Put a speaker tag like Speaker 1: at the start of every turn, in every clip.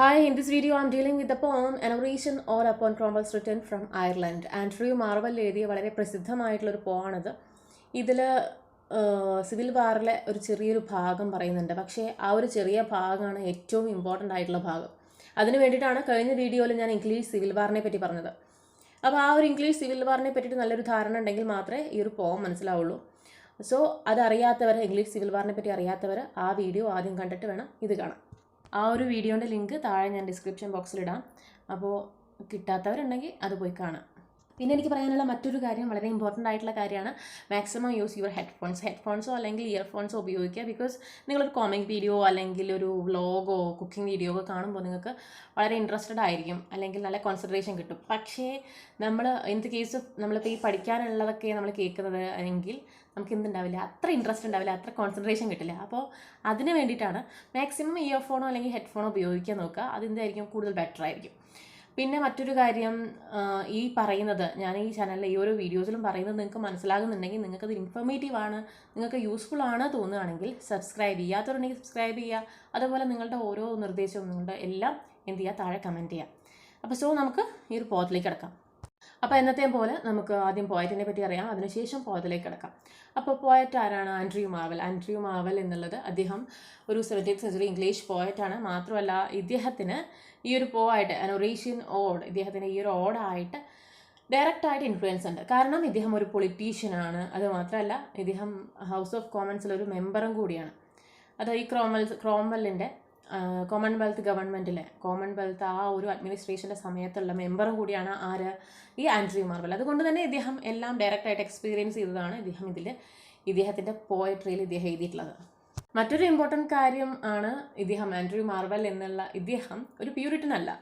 Speaker 1: Hi, in this video I'm dealing with the poem An Oration All Upon Cromwell's written from Ireland. Andrew Marvel എഴുതിയ വളരെ പ്രസിദ്ധമായിട്ടുള്ളൊരു പോമാണിത്. ഇതിൽ civil വാറിലെ ഒരു ചെറിയൊരു ഭാഗം പറയുന്നുണ്ട്. പക്ഷേ ആ ഒരു ചെറിയ ഭാഗമാണ് ഏറ്റവും ഇമ്പോർട്ടൻ്റ് ആയിട്ടുള്ള ഭാഗം. അതിന് വേണ്ടിയിട്ടാണ് കഴിഞ്ഞ വീഡിയോയിൽ ഞാൻ ഇംഗ്ലീഷ് സിവിൽ വാറിനെ പറ്റി പറഞ്ഞത്. അപ്പോൾ ആ ഒരു ഇംഗ്ലീഷ് സിവിൽ വാറിനെ പറ്റിയിട്ട് നല്ലൊരു ധാരണ ഉണ്ടെങ്കിൽ മാത്രമേ ഈ ഒരു പോം മനസ്സിലാവുള്ളൂ. സോ അതറിയാത്തവർ, ഇംഗ്ലീഷ് സിവിൽ വാറിനെ പറ്റി അറിയാത്തവർ ആ വീഡിയോ ആദ്യം കണ്ടിട്ട് വേണം ഇത് കാണാൻ. ആ ഒരു വീഡിയോൻ്റെ ലിങ്ക് താഴെ ഞാൻ ഡിസ്ക്രിപ്ഷൻ ബോക്സിലിടാം. അപ്പോൾ കിട്ടാത്തവരുണ്ടെങ്കിൽ അത് പോയി കാണാം. പിന്നെ എനിക്ക് പറയാനുള്ള മറ്റൊരു കാര്യം, വളരെ ഇമ്പോർട്ടൻ്റ് ആയിട്ടുള്ള കാര്യമാണ്, മാക്സിമം യൂസ് യുവർ ഹെഡ്ഫോൺസോ അല്ലെങ്കിൽ ഇയർഫോൺസോ ഉപയോഗിക്കുക. ബിക്കോസ് നിങ്ങളൊരു കോമിക് വീഡിയോ അല്ലെങ്കിൽ ഒരു വ്ലോഗോ കുക്കിംഗ് വീഡിയോ ഒക്കെ കാണുമ്പോൾ നിങ്ങൾക്ക് വളരെ ഇൻട്രസ്റ്റഡ് ആയിരിക്കും, അല്ലെങ്കിൽ നല്ല കോൺസെൻട്രേഷൻ കിട്ടും. പക്ഷേ നമ്മൾ ഇൻ ദ കേസ് നമ്മളിപ്പോൾ ഈ പഠിക്കാനുള്ളതൊക്കെ നമ്മൾ കേൾക്കുന്നത് എങ്കിൽ നമുക്ക് എന്തുണ്ടാവില്ല, അത്ര ഇൻട്രസ്റ്റ് ഉണ്ടാവില്ല, അത്ര കോൺസെൻട്രേഷൻ കിട്ടില്ല. അപ്പോൾ അതിന് വേണ്ടിയിട്ടാണ് മാക്സിമം ഇയർഫോണോ അല്ലെങ്കിൽ ഹെഡ്ഫോണോ ഉപയോഗിക്കാൻ നോക്കുക. അതിൻ്റെയായിരിക്കും കൂടുതൽ ബെറ്റർ ആയിരിക്കും. പിന്നെ മറ്റൊരു കാര്യം, ഈ പറയുന്നത് ഞാൻ ഈ ചാനലിൽ ഈ ഓരോ വീഡിയോസിലും പറയുന്നത് നിങ്ങൾക്ക് മനസ്സിലാകുന്നുണ്ടെങ്കിൽ, നിങ്ങൾക്കത് ഇൻഫോർമേറ്റീവ് ആണ്, നിങ്ങൾക്ക് യൂസ്ഫുൾ ആണ് തോന്നുകയാണെങ്കിൽ സബ്സ്ക്രൈബ് ചെയ്യുക. സബ്സ്ക്രൈബ് ചെയ്യുക. അതുപോലെ നിങ്ങളുടെ ഓരോ നിർദ്ദേശവും നിങ്ങളുടെ എല്ലാം എന്ത് ചെയ്യുക, താഴെ കമൻറ്റ് ചെയ്യുക. അപ്പോൾ നമുക്ക് ഈ ഒരു പോയത്തിലേക്ക് കിടക്കാം. അപ്പോൾ എന്നത്തെയും പോലെ നമുക്ക് ആദ്യം പോയറ്റിനെ പറ്റി അറിയാം, അതിനുശേഷം പോയത്തിലേക്ക് കിടക്കാം. അപ്പോൾ പോയറ്റ് ആരാണ്? ആൻഡ്രൂ മാർവൽ എന്നുള്ളത് അദ്ദേഹം ഒരു 17th സെഞ്ചുറി ഇംഗ്ലീഷ് പോയറ്റാണ്. മാത്രമല്ല ഇദ്ദേഹത്തിന് ഈ ഒരു പോയിട്ട് ആൻ ഒറേഷ്യൻ ഓഡ്, ഇദ്ദേഹത്തിന് ഈ ഒരു ഓഡായിട്ട് ഡയറക്റ്റായിട്ട് ഇൻഫ്ലുവൻസ് ഉണ്ട്. കാരണം ഇദ്ദേഹം ഒരു പൊളിറ്റീഷ്യനാണ്. അതുമാത്രമല്ല ഇദ്ദേഹം ഹൗസ് ഓഫ് കോമൺസിലൊരു മെമ്പറും കൂടിയാണ്. അത് ഈ ക്രോംവെല്ലിൻ്റെ കോമൺവെൽത്ത് ആ ഒരു അഡ്മിനിസ്ട്രേഷൻ്റെ സമയത്തുള്ള മെമ്പറും കൂടിയാണ് ഈ ആൻഡ്രൂ മാർവൽ. അതുകൊണ്ട് തന്നെ ഇദ്ദേഹം എല്ലാം ഡയറക്റ്റായിട്ട് എക്സ്പീരിയൻസ് ചെയ്തതാണ് ഇദ്ദേഹത്തിൻ്റെ പോയട്രിയിൽ ഇദ്ദേഹം എഴുതിയിട്ടുള്ളത്. മറ്റൊരു ഇമ്പോർട്ടൻറ്റ് കാര്യം ആണ്, ആൻഡ്രൂ മാർവൽ എന്നുള്ള ഇദ്ദേഹം ഒരു പ്യൂരിറ്റൻ അല്ല.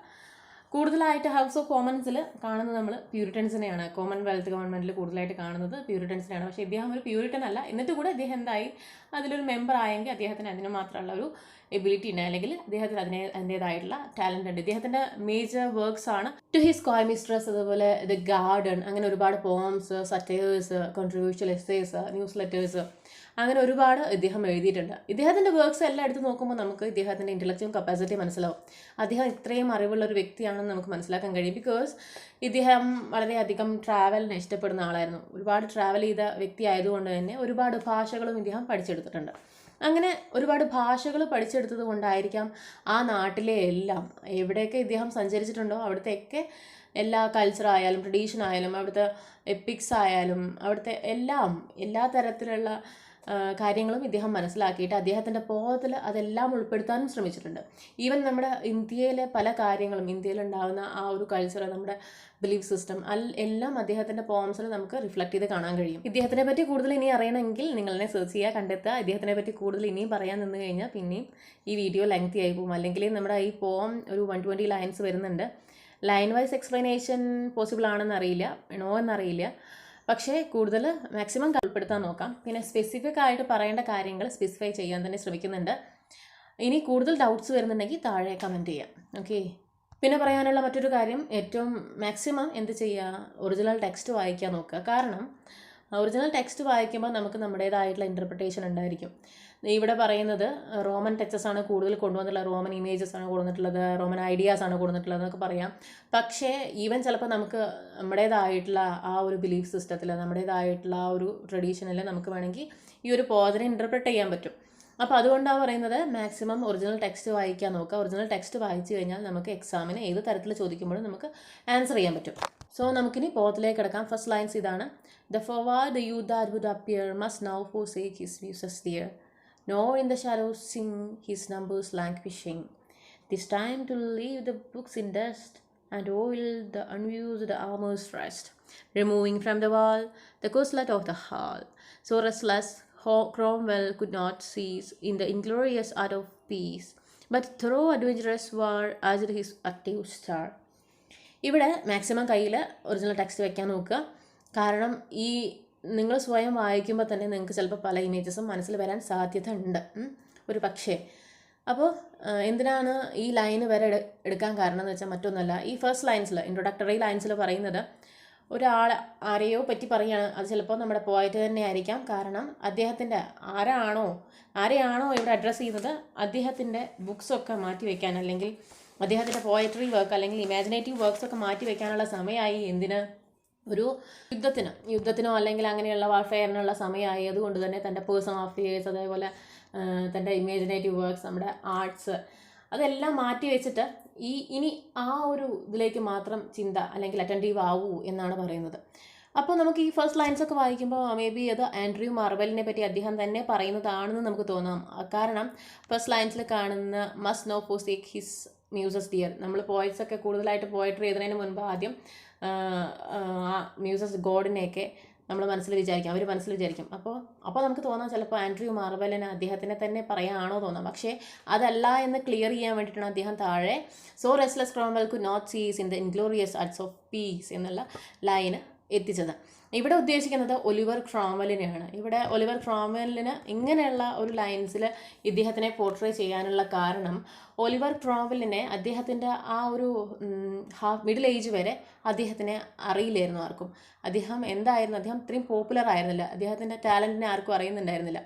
Speaker 1: കൂടുതലായിട്ട് ഹൗസ് ഓഫ് കോമൺസിൽ കാണുന്നത് നമ്മൾ പ്യൂരിറ്റൻസിനെയാണ്. കോമൺവെൽത്ത് ഗവൺമെൻറ്റിൽ കൂടുതലായിട്ട് കാണുന്നത് പ്യൂരിറ്റൻസിനെയാണ്. പക്ഷേ ഇദ്ദേഹം ഒരു പ്യൂരിറ്റൻ അല്ല. എന്നിട്ട് കൂടെ അദ്ദേഹം എന്തായി അതിലൊരു മെമ്പർ ആയെങ്കിൽ അദ്ദേഹത്തിന് അതിന് മാത്രമുള്ള ഒരു എബിലിറ്റി ഉണ്ട്, അല്ലെങ്കിൽ അദ്ദേഹത്തിന് അതിൻ്റേതായിട്ടുള്ള ടാലൻ്റ് ഉണ്ട്. ഇദ്ദേഹത്തിൻ്റെ മേജർ വർക്ക്സ് ആണ് ടു ഹിസ് കോയ് മിസ്ട്രസ്, അതുപോലെ ദ ഗാർഡൻ, അങ്ങനെ ഒരുപാട് പോംസ്, സറ്റേഴ്സ്, കോൺട്രിബ്യൂഷ്യൽ എസ്സേസ്, ന്യൂസ് ലെറ്റേഴ്സ്, അങ്ങനെ ഒരുപാട് ഇദ്ദേഹം എഴുതിയിട്ടുണ്ട്. ഇദ്ദേഹത്തിൻ്റെ വർക്ക്സ് എല്ലാം എടുത്ത് നോക്കുമ്പോൾ നമുക്ക് ഇദ്ദേഹത്തിൻ്റെ ഇൻ്റലക്ച്വൽ കപ്പാസിറ്റി മനസ്സിലാവും. അദ്ദേഹം ഇത്രയും അറിവുള്ള ഒരു വ്യക്തിയാണെന്ന് നമുക്ക് മനസ്സിലാക്കാൻ കഴിയും. ബിക്കോസ് ഇദ്ദേഹം വളരെയധികം ട്രാവലിനെ ഇഷ്ടപ്പെടുന്ന ആളായിരുന്നു. ഒരുപാട് ട്രാവൽ ചെയ്ത വ്യക്തി ആയതുകൊണ്ട് തന്നെ ഒരുപാട് ഭാഷകളും ഇദ്ദേഹം പഠിച്ചെടുത്തിട്ടുണ്ട്. അങ്ങനെ ഒരുപാട് ഭാഷകൾ പഠിച്ചെടുത്തത് കൊണ്ടായിരിക്കാം ആ നാട്ടിലെ എല്ലാം, എവിടെയൊക്കെ ഇദ്ദേഹം സഞ്ചരിച്ചിട്ടുണ്ടോ അവിടുത്തെയൊക്കെ എല്ലാ കൾച്ചറായാലും ട്രഡീഷൻ ആയാലും അവിടുത്തെ എപ്പിക്സ് ആയാലും അവിടുത്തെ എല്ലാ തരത്തിലുള്ള കാര്യങ്ങളും ഇദ്ദേഹം മനസ്സിലാക്കിയിട്ട് അദ്ദേഹത്തിൻ്റെ പോയത്തിൽ അതെല്ലാം ഉൾപ്പെടുത്താനും ശ്രമിച്ചിട്ടുണ്ട്. ഈവൻ നമ്മുടെ ഇന്ത്യയിലെ പല കാര്യങ്ങളും, ഇന്ത്യയിലുണ്ടാകുന്ന ആ ഒരു കൾച്ചർ, നമ്മുടെ ബിലീഫ് സിസ്റ്റം എല്ലാം അദ്ദേഹത്തിൻ്റെ പോംസിൽ നമുക്ക് റിഫ്ലക്ട് ചെയ്ത് കാണാൻ കഴിയും. ഇദ്ദേഹത്തിനെ പറ്റി കൂടുതൽ ഇനി അറിയണമെങ്കിൽ നിങ്ങളെ സെർച്ച് ചെയ്യുക, കണ്ടെത്തുക. ഇദ്ദേഹത്തിനെ പറ്റി കൂടുതൽ ഇനിയും പറയാൻ നിന്ന് കഴിഞ്ഞാൽ പിന്നെയും ഈ വീഡിയോ ലെങ്തി ആയി പോകും. അല്ലെങ്കിൽ നമ്മുടെ ഈ പോം ഒരു 120 ലൈൻസ് വരുന്നുണ്ട്. ലൈൻ വൈസ് എക്സ്പ്ലനേഷൻ പോസിബിൾ ആണെന്ന് അറിയില്ല, എന്നറിയില്ല. പക്ഷേ കൂടുതൽ മാക്സിമം ഉൾപ്പെടുത്താൻ നോക്കാം. പിന്നെ സ്പെസിഫിക് ആയിട്ട് പറയേണ്ട കാര്യങ്ങൾ സ്പെസിഫൈ ചെയ്യാൻ തന്നെ ശ്രമിക്കുന്നുണ്ട്. ഇനി കൂടുതൽ ഡൗട്ട്സ് വരുന്നുണ്ടെങ്കിൽ താഴെ കമൻറ്റ് ചെയ്യാം. ഓക്കെ. പിന്നെ പറയാനുള്ള മറ്റൊരു കാര്യം, ഏറ്റവും മാക്സിമം എന്ത് ചെയ്യുക, ഒറിജിനൽ ടെക്സ്റ്റ് വായിക്കാൻ നോക്കുക. കാരണം ഒറിജിനൽ ടെക്സ്റ്റ് വായിക്കുമ്പോൾ നമുക്ക് നമ്മുടേതായിട്ടുള്ള ഇൻ്റർപ്രിട്ടേഷൻ ഉണ്ടായിരിക്കും. ഇവിടെ പറയുന്നത് റോമൻ ടച്ചസ് ആണ് കൂടുതൽ കൊണ്ടുവന്നിട്ടുള്ളത്, റോമൻ ഇമേജസ് ആണ് കൊണ്ടുവന്നിട്ടുള്ളത്, റോമൻ ഐഡിയാസ് ആണ് കൊണ്ടുവന്നിട്ടുള്ളത് എന്നൊക്കെ പറയാം. പക്ഷേ ഈവൻ ചിലപ്പോൾ നമുക്ക് നമ്മുടേതായിട്ടുള്ള ആ ഒരു ബിലീഫ് സിസ്റ്റത്തിൽ, നമ്മുടേതായിട്ടുള്ള ആ ഒരു ട്രഡീഷനിൽ നമുക്ക് വേണമെങ്കിൽ ഈ ഒരു പോയതിനെ ഇൻ്റർപ്രറ്റ് ചെയ്യാൻ പറ്റും. അപ്പോൾ അതുകൊണ്ടാണ് പറയുന്നത് മാക്സിമം ഒറിജിനൽ ടെക്സ്റ്റ് വായിക്കാൻ നോക്കുക. ഒറിജിനൽ ടെക്സ്റ്റ് വായിച്ചു കഴിഞ്ഞാൽ നമുക്ക് എക്സാമിന് ഏത് തരത്തിൽ ചോദിക്കുമ്പോഴും നമുക്ക് ആൻസർ ചെയ്യാൻ പറ്റും. സോ നമുക്കിനി പോയത്തിലേക്ക് കിടക്കാം. ഫസ്റ്റ് ലൈൻസ് ഇതാണ്. The forward the youth that would appear must now forsake his useless dear, nor in the shadows sing his numbers languishing. 'Tis time to leave the books in dust and oil the unused armor's rest, removing from the wall the corselet of the hall. So restless Cromwell could not cease in the inglorious art of peace, but through adventurous war as his active star. ഇവിടെ maximum കയ്യിൽ original text വെക്കാൻ നോക്കുക. കാരണം ഈ നിങ്ങൾ സ്വയം വായിക്കുമ്പോൾ തന്നെ നിങ്ങൾക്ക് ചിലപ്പോൾ പല ഇമേജസും മനസ്സിൽ വരാൻ സാധ്യത ഉണ്ട്, ഒരു പക്ഷേ. അപ്പോൾ എന്തിനാണ് ഈ ലൈന് വരെ എടുക്കാൻ കാരണം എന്ന് വെച്ചാൽ മറ്റൊന്നുമല്ല, ഈ ഫസ്റ്റ് ലൈൻസിൽ, ഇൻട്രൊഡക്ടറി ലൈൻസിൽ പറയുന്നത് ഒരാൾ ആരെയോ പറ്റി പറയുകയാണ്. അത് ചിലപ്പോൾ നമ്മുടെ പോയറ്റ് തന്നെ ആയിരിക്കാം. കാരണം അദ്ദേഹത്തിൻ്റെ ആരെയാണോ ഇവിടെ അഡ്രസ്സ് ചെയ്യുന്നത്, അദ്ദേഹത്തിൻ്റെ ബുക്സൊക്കെ മാറ്റി വയ്ക്കാൻ, അല്ലെങ്കിൽ അദ്ദേഹത്തിൻ്റെ പോയട്രി വർക്ക് അല്ലെങ്കിൽ ഇമാജിനേറ്റീവ് വർക്ക്സ് ഒക്കെ മാറ്റി വയ്ക്കാനുള്ള സമയമായി. എന്തിന്? ഒരു യുദ്ധത്തിനോ അല്ലെങ്കിൽ അങ്ങനെയുള്ള വാർഫെയറിനുള്ള സമയമായി. അതുകൊണ്ട് തന്നെ തൻ്റെ പേഴ്സണൽ അഫെയേഴ്സ്, അതേപോലെ തൻ്റെ ഇമാജിനേറ്റീവ് വർക്ക്സ്, നമ്മുടെ ആർട്സ്, അതെല്ലാം മാറ്റി വെച്ചിട്ട് ഇനി ആ ഒരു ഇതിലേക്ക് മാത്രം ചിന്ത അല്ലെങ്കിൽ അറ്റൻറ്റീവ് ആവൂ എന്നാണ് പറയുന്നത്. അപ്പോൾ നമുക്ക് ഈ ഫസ്റ്റ് ലൈൻസ് ഒക്കെ വായിക്കുമ്പോൾ മേ ബി അത് ആൻഡ്രൂ മാർവെലിനെ പറ്റി അദ്ദേഹം തന്നെ പറയുന്നതാണെന്ന് നമുക്ക് തോന്നാം. കാരണം ഫസ്റ്റ് ലൈൻസിൽ കാണുന്ന must now forsake his muses dear. നമ്മൾ പോയറ്റ്സ് ഒക്കെ കൂടുതലായിട്ട് പോയട്രി എഴുതുന്നതിന് മുൻപ് ആദ്യം മ്യൂസസ് ഗോഡിനെയൊക്കെ നമ്മൾ അവർ മനസ്സിൽ വിചാരിക്കും. അപ്പോൾ നമുക്ക് തോന്നാം ചിലപ്പോൾ ആൻഡ്രൂ മാർവെലിന് അദ്ദേഹത്തിനെ തന്നെ പറയാണോ തോന്നാം. പക്ഷേ അതല്ല എന്ന് ക്ലിയർ ചെയ്യാൻ വേണ്ടിയിട്ടാണ് അദ്ദേഹം താഴെ so restless Cromwell could not cease in the inglorious arts of peace എന്നുള്ള ലൈന് എത്തിച്ചത്. ഇവിടെ ഉദ്ദേശിക്കുന്നത് ഒലിവർ ക്രോംവെലിനെയാണ്. ഇവിടെ ഒലിവർ ക്രോംവെലിന് ഇങ്ങനെയുള്ള ഒരു ലൈൻസിൽ ഇദ്ദേഹത്തിനെ പോർട്രേ ചെയ്യാനുള്ള കാരണം ഒലിവർ ക്രോംവെലിനെ അദ്ദേഹത്തിൻ്റെ ആ ഒരു മിഡിൽ ഏജ് വരെ അദ്ദേഹത്തിനെ അറിയില്ലായിരുന്നു ആർക്കും. അദ്ദേഹം ഇത്രയും പോപ്പുലർ ആയിരുന്നില്ല. അദ്ദേഹത്തിൻ്റെ ടാലൻറ്റിനെ ആർക്കും അറിയുന്നുണ്ടായിരുന്നില്ല.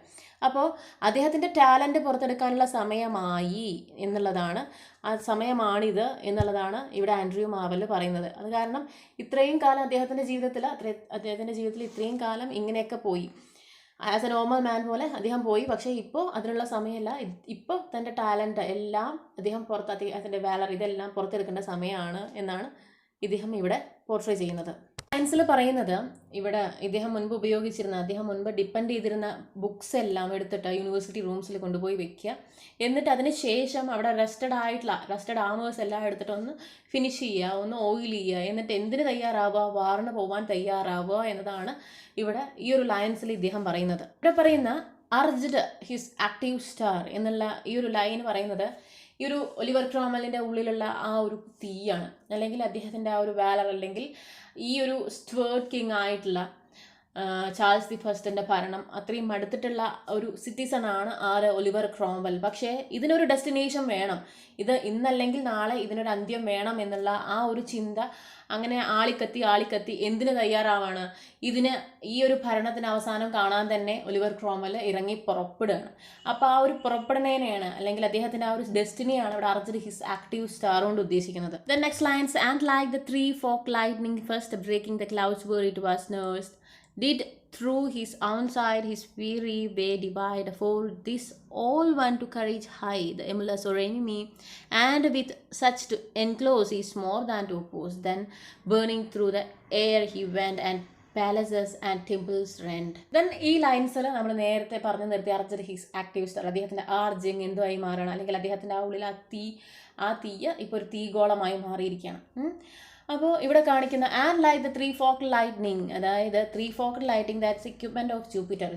Speaker 1: അപ്പോൾ അദ്ദേഹത്തിൻ്റെ ടാലൻറ്റ് പുറത്തെടുക്കാനുള്ള സമയമാണിത് എന്നുള്ളതാണ് ഇവിടെ ആൻഡ്രൂ മാർവെൽ പറയുന്നത്. അത് കാരണം ഇത്രയും കാലം അദ്ദേഹത്തിൻ്റെ ജീവിതത്തിൽ ഇത്രയും കാലം ഇങ്ങനെയൊക്കെ പോയി, ആസ് എ നോർമൽ മാൻ പോലെ അദ്ദേഹം പോയി. പക്ഷേ ഇപ്പോൾ അതിനുള്ള സമയമല്ല. ഇപ്പോൾ തൻ്റെ ടാലൻറ്റ് എല്ലാം അദ്ദേഹത്തിൻ്റെ വാലർ ഇതെല്ലാം പുറത്തെടുക്കേണ്ട സമയമാണ് എന്നാണ് ഇദ്ദേഹം ഇവിടെ പോർട്രേ ചെയ്യുന്നത്. സയൻസിൽ പറയുന്നത് ഇവിടെ അദ്ദേഹം മുൻപ് ഡിപ്പെൻഡ് ചെയ്തിരുന്ന ബുക്സ് എല്ലാം എടുത്തിട്ട് യൂണിവേഴ്സിറ്റി റൂംസിൽ കൊണ്ടുപോയി വെക്കുക. എന്നിട്ട് അതിന് ശേഷം അവിടെ റെസ്റ്റഡ് ആമേഴ്സ് എല്ലാം എടുത്തിട്ട് ഒന്ന് ഫിനിഷ് ചെയ്യുക, ഒന്ന് ഓയിൽ ചെയ്യുക. എന്നിട്ട് എന്തിന് തയ്യാറാവുക? വാറിന് പോകാൻ തയ്യാറാവുക എന്നതാണ് ഇവിടെ ഈ ഒരു ലൈൻസിൽ ഇദ്ദേഹം പറയുന്നത്. ഇവിടെ പറയുന്ന അർജ്ഡ് ഹിസ് ആക്റ്റീവ് സ്റ്റാർ എന്നുള്ള ഈ ഒരു ലൈൻ പറയുന്നത് ഈ ഒരു ഒലിവർ ക്രോംവെലിൻ്റെ ഉള്ളിലുള്ള ആ ഒരു തീയാണ്, അല്ലെങ്കിൽ അദ്ദേഹത്തിൻ്റെ ആ ഒരു വാലർ, അല്ലെങ്കിൽ ഈ ഒരു സ്റ്റുവർട്ട് കിങ് ആയിട്ടുള്ള ചാൾസ് ദി ഫസ്റ്റിൻ്റെ ഭരണം അത്രയും മടുത്തിട്ടുള്ള ഒരു സിറ്റിസൺ ആണ് ഒലിവർ ക്രോംവെൽ. പക്ഷേ ഇതിനൊരു ഡെസ്റ്റിനേഷൻ വേണം, ഇത് ഇന്നല്ലെങ്കിൽ നാളെ ഇതിനൊരു അന്ത്യം വേണം എന്നുള്ള ആ ഒരു ചിന്ത അങ്ങനെ ആളിക്കത്തി എന്തിന് തയ്യാറാവാണ്? ഈ ഒരു ഭരണത്തിന് അവസാനം കാണാൻ തന്നെ ഒലിവർ ക്രോംവെൽ ഇറങ്ങി പുറപ്പെടുകയാണ്. അപ്പോൾ ആ ഒരു പുറപ്പെടുന്നതിനെയാണ്, അല്ലെങ്കിൽ അദ്ദേഹത്തിൻ്റെ ആ ഒരു ഡെസ്റ്റിനിയാണ് ഇവിടെ അർജ്ഡ് ഹിസ് ആക്റ്റീവ് സ്റ്റാർ കൊണ്ട് ഉദ്ദേശിക്കുന്നത്. Then next lines and like the 3 forked lightning first breaking the clouds where it was nursed did through his own side his weary way divide, for this all want to courage high the emulous or enemy, and with such to enclose is more than to oppose. Then burning through the air he went, and palaces and temples rent. Then ഈ ലൈൻസിൽ നമ്മൾ നേരത്തെ പറഞ്ഞു നിർത്തി അർജ്ഡ് his active star, അദ്ദേഹത്തിൻ്റെ ആർജിങ് എന്തുമായി മാറണം, അല്ലെങ്കിൽ അദ്ദേഹത്തിൻ്റെ ആ ഉള്ളിൽ ആ തീയ ഇപ്പോൾ ഒരു തീഗോളമായി മാറിയിരിക്കുകയാണ്. അപ്പോൾ ഇവിടെ കാണിക്കുന്ന and like the 3 forked lightning, അതായത് 3 forked lightning that's equipment of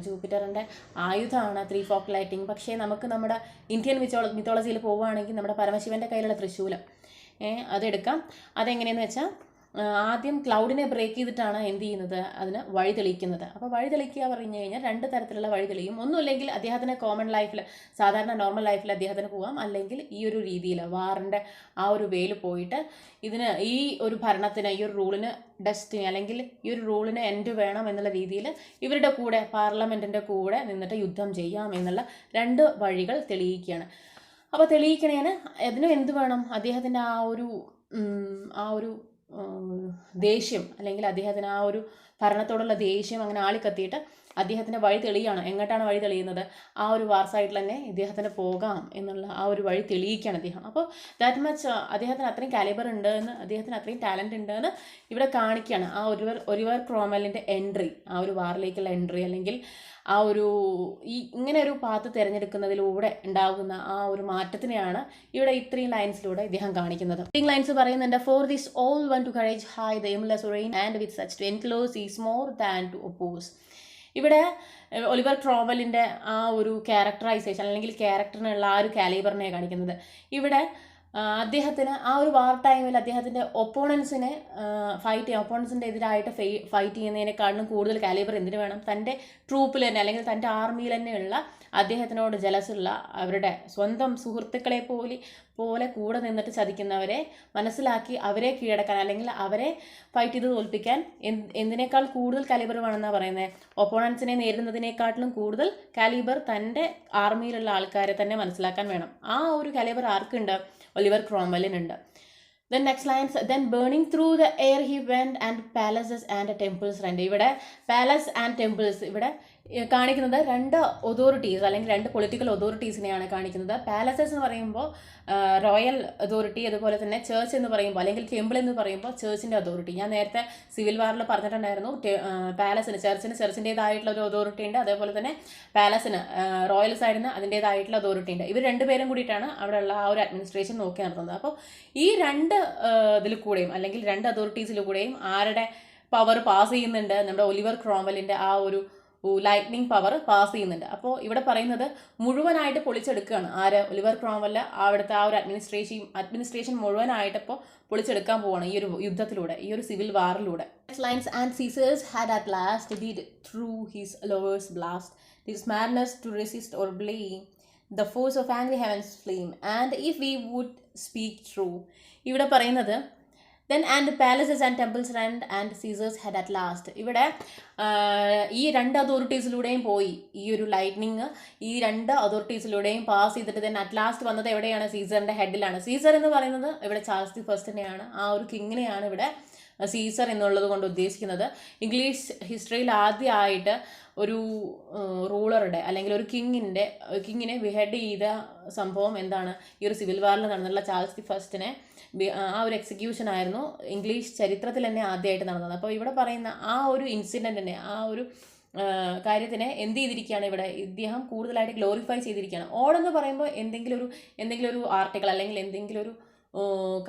Speaker 1: ജൂപ്പിറ്ററിൻ്റെ ആയുധമാണ് 3 forked lightning. പക്ഷേ നമുക്ക് നമ്മുടെ ഇന്ത്യൻ മിത്തോളജിയിൽ പോവുകയാണെങ്കിൽ നമ്മുടെ പരമശിവൻ്റെ കയ്യിലുള്ള തൃശ്ശൂലം അതെടുക്കാം. അതെങ്ങനെയെന്ന് വെച്ചാൽ ആദ്യം ക്ലൗഡിനെ ബ്രേക്ക് ചെയ്തിട്ടാണ് എന്ത് ചെയ്യുന്നത്, അതിന് വഴി തെളിയിക്കുന്നത്. അപ്പോൾ വഴി തെളിയിക്കുക പറഞ്ഞു കഴിഞ്ഞാൽ 2 തരത്തിലുള്ള വഴി തെളിയും. ഒന്നുമില്ലെങ്കിൽ അദ്ദേഹത്തിന് കോമൺ ലൈഫിൽ, സാധാരണ നോർമൽ ലൈഫിൽ അദ്ദേഹത്തിന് പോകാം, അല്ലെങ്കിൽ ഈ ഒരു രീതിയിൽ വാറിൻ്റെ ആ ഒരു വേയിൽ പോയിട്ട് ഈ ഒരു ഭരണത്തിന്, ഈ ഒരു റൂളിന് ഡെസ്റ്റിനി, അല്ലെങ്കിൽ ഈ ഒരു റൂളിന് എൻഡ് വേണം എന്നുള്ള രീതിയിൽ ഇവരുടെ കൂടെ, പാർലമെൻറ്റിൻ്റെ കൂടെ നിന്നിട്ട് യുദ്ധം ചെയ്യാം എന്നുള്ള 2 വഴികൾ തെളിയിക്കുകയാണ്. അപ്പോൾ തെളിയിക്കണേന് അതിനും എന്ത് വേണം? അദ്ദേഹത്തിൻ്റെ ആ ഒരു ദേഷ്യം, അല്ലെങ്കിൽ അദ്ദേഹത്തിന് ആ ഒരു ഭരണത്തോടുള്ള ദേഷ്യം അങ്ങനെ ആളിക്കത്തിയിട്ട് അദ്ദേഹത്തിൻ്റെ വഴി തെളിയാണ്. എങ്ങോട്ടാണ് വഴി തെളിയുന്നത്? ആ ഒരു വാർ സൈഡിൽ തന്നെ ഇദ്ദേഹത്തിന് പോകാം എന്നുള്ള ആ ഒരു വഴി തെളിയിക്കുകയാണ് അദ്ദേഹം. അപ്പോൾ ദാറ്റ് മച്ച് അദ്ദേഹത്തിന് അത്രയും കാലിബർ ഉണ്ട് എന്ന്, അദ്ദേഹത്തിന് അത്രയും ടാലൻറ്റ് ഉണ്ട് എന്ന് ഇവിടെ കാണിക്കുകയാണ്. ആ ഒലിവർ ക്രോംവെലിൻ്റെ എൻട്രി, ആ ഒരു വാറിലേക്കുള്ള എൻട്രി, അല്ലെങ്കിൽ ആ ഒരു ഇങ്ങനെ ഒരു പാത്ത് തിരഞ്ഞെടുക്കുന്നതിലൂടെ ഉണ്ടാകുന്ന ആ ഒരു മാറ്റത്തിനെയാണ് ഇവിടെ ഇത്രയും ലൈൻസിലൂടെ ഇദ്ദേഹം കാണിക്കുന്നത്. ഇത്രയും ലൈൻസ് പറയുന്നുണ്ട്. For this all one to courage high the emulous rain and with such to enclose is more than to oppose. ഇവിടെ ഒലിവർ ക്രോംവെലിൻ്റെ ആ ഒരു ക്യാരക്ടറൈസേഷൻ, അല്ലെങ്കിൽ ക്യാരക്ടറിനുള്ള ആ ഒരു കാലിബറിനെ കാണിക്കുന്നത്. ഇവിടെ അദ്ദേഹത്തിന് ആ ഒരു വാർ ടൈമിൽ അദ്ദേഹത്തിൻ്റെ ഒപ്പോണൻസിനെ ഒപ്പോണൻസിൻ്റെ എതിരായിട്ട് ഫൈറ്റ് ചെയ്യുന്നതിനേക്കാളും കൂടുതൽ കാലിബർ എന്തിനു വേണം? തൻ്റെ ട്രൂപ്പിൽ തന്നെ, അല്ലെങ്കിൽ തൻ്റെ ആർമിയിൽ തന്നെയുള്ള അദ്ദേഹത്തിനോട് ജലസുള്ള അവരുടെ സ്വന്തം സുഹൃത്തുക്കളെ പോലെ കൂടെ നിന്നിട്ട് ചതിക്കുന്നവരെ മനസ്സിലാക്കി അവരെ കീഴടക്കാൻ അല്ലെങ്കിൽ അവരെ ഫൈറ്റ് ചെയ്ത് തോൽപ്പിക്കാൻ എന്തിനേക്കാൾ കൂടുതൽ കാലിബർ വേണമെന്നാണ് പറയുന്നത്. ഒപ്പോണൻസിനെ നേരിടുന്നതിനേക്കാട്ടിലും കൂടുതൽ കാലിബർ തൻ്റെ ആർമിയിലുള്ള ആൾക്കാരെ തന്നെ മനസ്സിലാക്കാൻ വേണം. ആ ഒരു കാലിബർ ആർക്കുണ്ട്? ഒലിവർ ക്രോംവെല്ലിനുണ്ട്. Then next lines, then burning through the air he went and palaces and temples rent. ഇവിടെ പാലസ് ആൻഡ് ടെമ്പിൾസ് ഇവിടെ കാണിക്കുന്നത് രണ്ട് അതോറിറ്റീസ് അല്ലെങ്കിൽ രണ്ട് പൊളിറ്റിക്കൽ അതോറിറ്റീസിനെയാണ് കാണിക്കുന്നത്. പാലസസ് എന്ന് പറയുമ്പോൾ റോയൽ അതോറിറ്റി, അതുപോലെ തന്നെ ചേർച്ച് എന്ന് പറയുമ്പോൾ അല്ലെങ്കിൽ ടെമ്പിൾ എന്ന് പറയുമ്പോൾ ചേർച്ചിൻ്റെ അതോറിറ്റി. ഞാൻ നേരത്തെ സിവിൽ വാറിൽ പറഞ്ഞിട്ടുണ്ടായിരുന്നു, പാലസിന് ചർച്ചിൻ്റേതായിട്ടുള്ള ഒരു അതോറിറ്റി ഉണ്ട്, അതേപോലെ തന്നെ പാലസിന് റോയൽ സൈഡിന് അതിൻ്റേതായിട്ടുള്ള അതോറിറ്റി ഉണ്ട്. ഇവർ രണ്ടുപേരും കൂടിയിട്ടാണ് അവിടെയുള്ള ആ ഒരു അഡ്മിനിസ്ട്രേഷൻ നോക്കി നടത്തുന്നത്. അപ്പോൾ ഈ രണ്ട് ഇതിൽ കൂടെയും അല്ലെങ്കിൽ രണ്ട് അതോറിറ്റീസിൽ കൂടെയും ആരുടെ പവർ പാസ് ചെയ്യുന്നുണ്ട്? നമ്മുടെ ഒലിവർ ക്രോംവെല്ലിൻ്റെ ആ ഒരു ലൈറ്റ്നിങ് പവർ പാസ് ചെയ്യുന്നുണ്ട്. അപ്പോൾ ഇവിടെ പറയുന്നത് മുഴുവനായിട്ട് പൊളിച്ചെടുക്കുകയാണ്. ആര്? ഒലിവർ ക്രോംവെല്ല് അവിടുത്തെ ആ ഒരു അഡ്മിനിസ്ട്രേഷൻ മുഴുവനായിട്ട് ഇപ്പോൾ പൊളിച്ചെടുക്കാൻ പോവാണ് ഈ ഒരു യുദ്ധത്തിലൂടെ, ഈ ഒരു civil വാറിലൂടെ. Lines, and Caesar had at last did through his lover's blast this madness to resist or blame the force of angry heaven's flame, and if we would speak true. ഇവിടെ പറയുന്നത് then and palaces and temples rent and Caesars had at last. ഇവിടെ ഈ രണ്ട് അതോറിറ്റീസിലൂടെയും പോയി ഈ ഒരു lightning, ഈ രണ്ട് അതോറിറ്റീസിലൂടെയും പാസ് ചെയ്തിട്ട് then at last വന്നത് എവിടെയാണ്? സീസറിൻ്റെ ഹെഡിലാണ്. സീസർ എന്ന് പറയുന്നത് ഇവിടെ ചാൾസ് ദി ഫസ്റ്റിനെയാണ്, ആ ഒരു കിങ്ങിനെയാണ് ഇവിടെ സീസർ എന്നുള്ളത് കൊണ്ട് ഉദ്ദേശിക്കുന്നത്. ഇംഗ്ലീഷ് ഹിസ്റ്ററിയിൽ ആദ്യമായിട്ട് ഒരു റൂളറുടെ അല്ലെങ്കിൽ ഒരു കിങ്ങിനെ ബിഹെഡ് ചെയ്ത സംഭവം എന്താണ്? ഈ ഒരു സിവിൽ വാറിൽ നടന്നുള്ള ചാൾസ് ദി ഫസ്റ്റിനെ ആ ഒരു എക്സിക്യൂഷൻ ആയിരുന്നു ഇംഗ്ലീഷ് ചരിത്രത്തിൽ തന്നെ ആദ്യമായിട്ട് നടന്നത്. അപ്പോൾ ഇവിടെ പറയുന്ന ആ ഒരു ഇൻസിഡൻറ്റിനെ, ആ ഒരു കാര്യത്തിനെ എന്ത് ചെയ്തിരിക്കുകയാണ്? ഇവിടെ ഇദ്ദേഹം കൂടുതലായിട്ട് ഗ്ലോറിഫൈ ചെയ്തിരിക്കുകയാണ്. ഓടെന്ന് പറയുമ്പോൾ എന്തെങ്കിലും ഒരു ആർട്ടിക്കിൾ അല്ലെങ്കിൽ എന്തെങ്കിലും ഒരു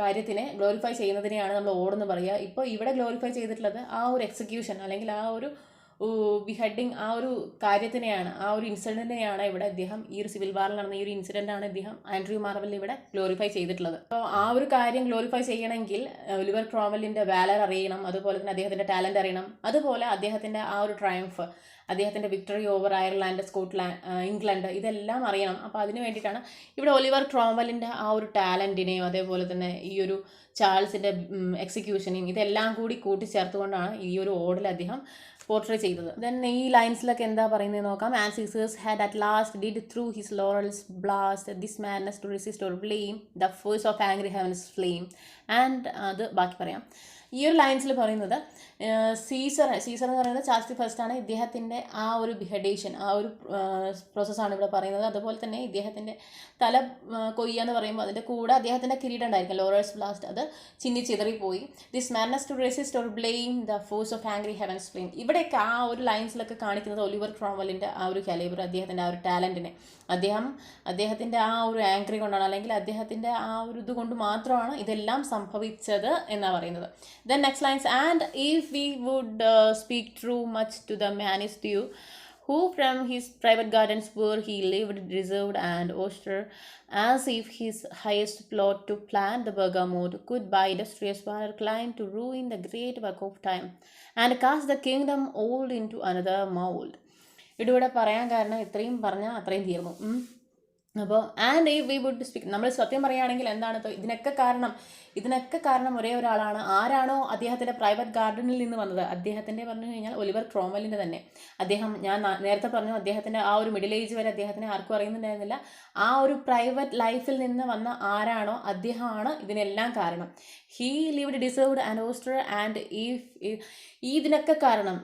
Speaker 1: കാര്യത്തിനെ ഗ്ലോറിഫൈ ചെയ്യുന്നതിനെയാണ് നമ്മൾ ഓടെന്ന് പറയുക. ഇപ്പോൾ ഇവിടെ ഗ്ലോറിഫൈ ചെയ്തിട്ടുള്ളത് ആ ഒരു എക്സിക്യൂഷൻ അല്ലെങ്കിൽ ആ ഒരു ബിഹെഡിങ്, ആ ഒരു കാര്യത്തിനെയാണ്, ആ ഒരു ഇൻസിഡൻറ്റിനെയാണ് ഇവിടെ ഇദ്ദേഹം ഈ ഒരു സിവിൽ വാറിൽ നടന്ന ഈ ഒരു ഇൻസിഡൻ്റാണ് ഇദ്ദേഹം ആൻഡ്രൂ മാർവെൽ ഇവിടെ ഗ്ലോറിഫൈ ചെയ്തിട്ടുള്ളത്. അപ്പോൾ ആ ഒരു കാര്യം ഗ്ലോറിഫൈ ചെയ്യണമെങ്കിൽ ഒലിവർ ക്രോംവെല്ലിൻ്റെ വാലർ അറിയണം, അതുപോലെ തന്നെ അദ്ദേഹത്തിൻ്റെ ടാലൻറ്റ് അറിയണം, അതുപോലെ അദ്ദേഹത്തിൻ്റെ ആ ഒരു ട്രയംഫ്, അദ്ദേഹത്തിൻ്റെ victory over Ireland, Scotland, England, ഇതെല്ലാം അറിയണം. അപ്പോൾ അതിന് വേണ്ടിയിട്ടാണ് ഇവിടെ ഒലിവർ ക്രോംവെല്ലിൻ്റെ ആ ഒരു ടാലൻറ്റിനെയും അതേപോലെ തന്നെ ഈ ഒരു ചാൾസിൻ്റെ എക്സിക്യൂഷനെയും ഇതെല്ലാം കൂടി കൂട്ടിച്ചേർത്തുകൊണ്ടാണ് ഈ ഒരു ഓഡിൽ അദ്ദേഹം പോർട്രേ ചെയ്തത്. ദെൻ ഈ ലൈൻസിലൊക്കെ എന്താ പറയുന്നത് നോക്കാം. And Caesar's had at last did through his laurels blast this madness to resist or blame the force of angry heaven's flame. And അത് ബാക്കി പറയാം. ഈ ഒരു ലൈൻസിൽ പറയുന്നത് സീസർ എന്ന് പറയുന്നത് ചാൾസ് ദി ഫസ്റ്റ് ആണ്. ഇദ്ദേഹത്തിൻ്റെ ആ ഒരു ബിഹഡേഷൻ, ആ ഒരു പ്രോസസ്സാണ് ഇവിടെ പറയുന്നത്. അതുപോലെ തന്നെ ഇദ്ദേഹത്തിൻ്റെ തല കൊയ്യുക എന്ന് പറയുമ്പോൾ അതിൻ്റെ കൂടെ അദ്ദേഹത്തിൻ്റെ കിരീടം ഉണ്ടായിരിക്കും, ലോറൽസ് ബ്ലാസ്റ്റ്, അത് ചിതറിപ്പോയി. This madness to resist or blame the force of angry heaven's flame. ഇവിടെയൊക്കെ ആ ഒരു ലൈൻസിലൊക്കെ കാണിക്കുന്നത് ഒലിവർ ക്രോംവെല്ലിൻ്റെ ആ ഒരു കാലിബർ, അദ്ദേഹത്തിൻ്റെ ആ ഒരു ടാലൻറ്റിനെ, അദ്ദേഹത്തിൻ്റെ ആ ഒരു ആംഗ്രി കൊണ്ടാണ് അല്ലെങ്കിൽ അദ്ദേഹത്തിൻ്റെ ആ ഒരു ഇത് കൊണ്ട് മാത്രമാണ് ഇതെല്ലാം സംഭവിച്ചത് എന്നാണ് പറയുന്നത്. Then next lines, and if we would speak true much to the man is due, who from his private gardens where he lived reserved and austere, as if his highest plot to plant the bergamot could by industrious valor climb to ruin the great work of time and cast the kingdom old into another mold. ഇവിടെ പറയാൻ കാരണം ഇത്രയും പറഞ്ഞാൽ അത്രയും തീർന്നു. അപ്പോൾ and ഈ we would speak, നമ്മൾ സത്യം പറയുകയാണെങ്കിൽ എന്താണ് ഇതിനൊക്കെ കാരണം ഒരേ ഒരാളാണ്. ആരാണോ അദ്ദേഹത്തിൻ്റെ പ്രൈവറ്റ് ഗാർഡനിൽ നിന്ന് വന്നത്, അദ്ദേഹത്തിൻ്റെ പറഞ്ഞു കഴിഞ്ഞാൽ ഒലിവർ ക്രോംവെല്ലിൻ്റെ തന്നെ. ഞാൻ നേരത്തെ പറഞ്ഞു, അദ്ദേഹത്തിൻ്റെ ആ ഒരു മിഡിൽ ഏജ് വരെ അദ്ദേഹത്തിനെ ആർക്കും അറിയുന്നുണ്ടായിരുന്നില്ല. ആ ഒരു പ്രൈവറ്റ് ലൈഫിൽ നിന്ന് വന്ന ആരാണോ അദ്ദേഹമാണ് ഇതിനെല്ലാം കാരണം. He lived deserved and austere and ഇതിനൊക്കെ കാരണം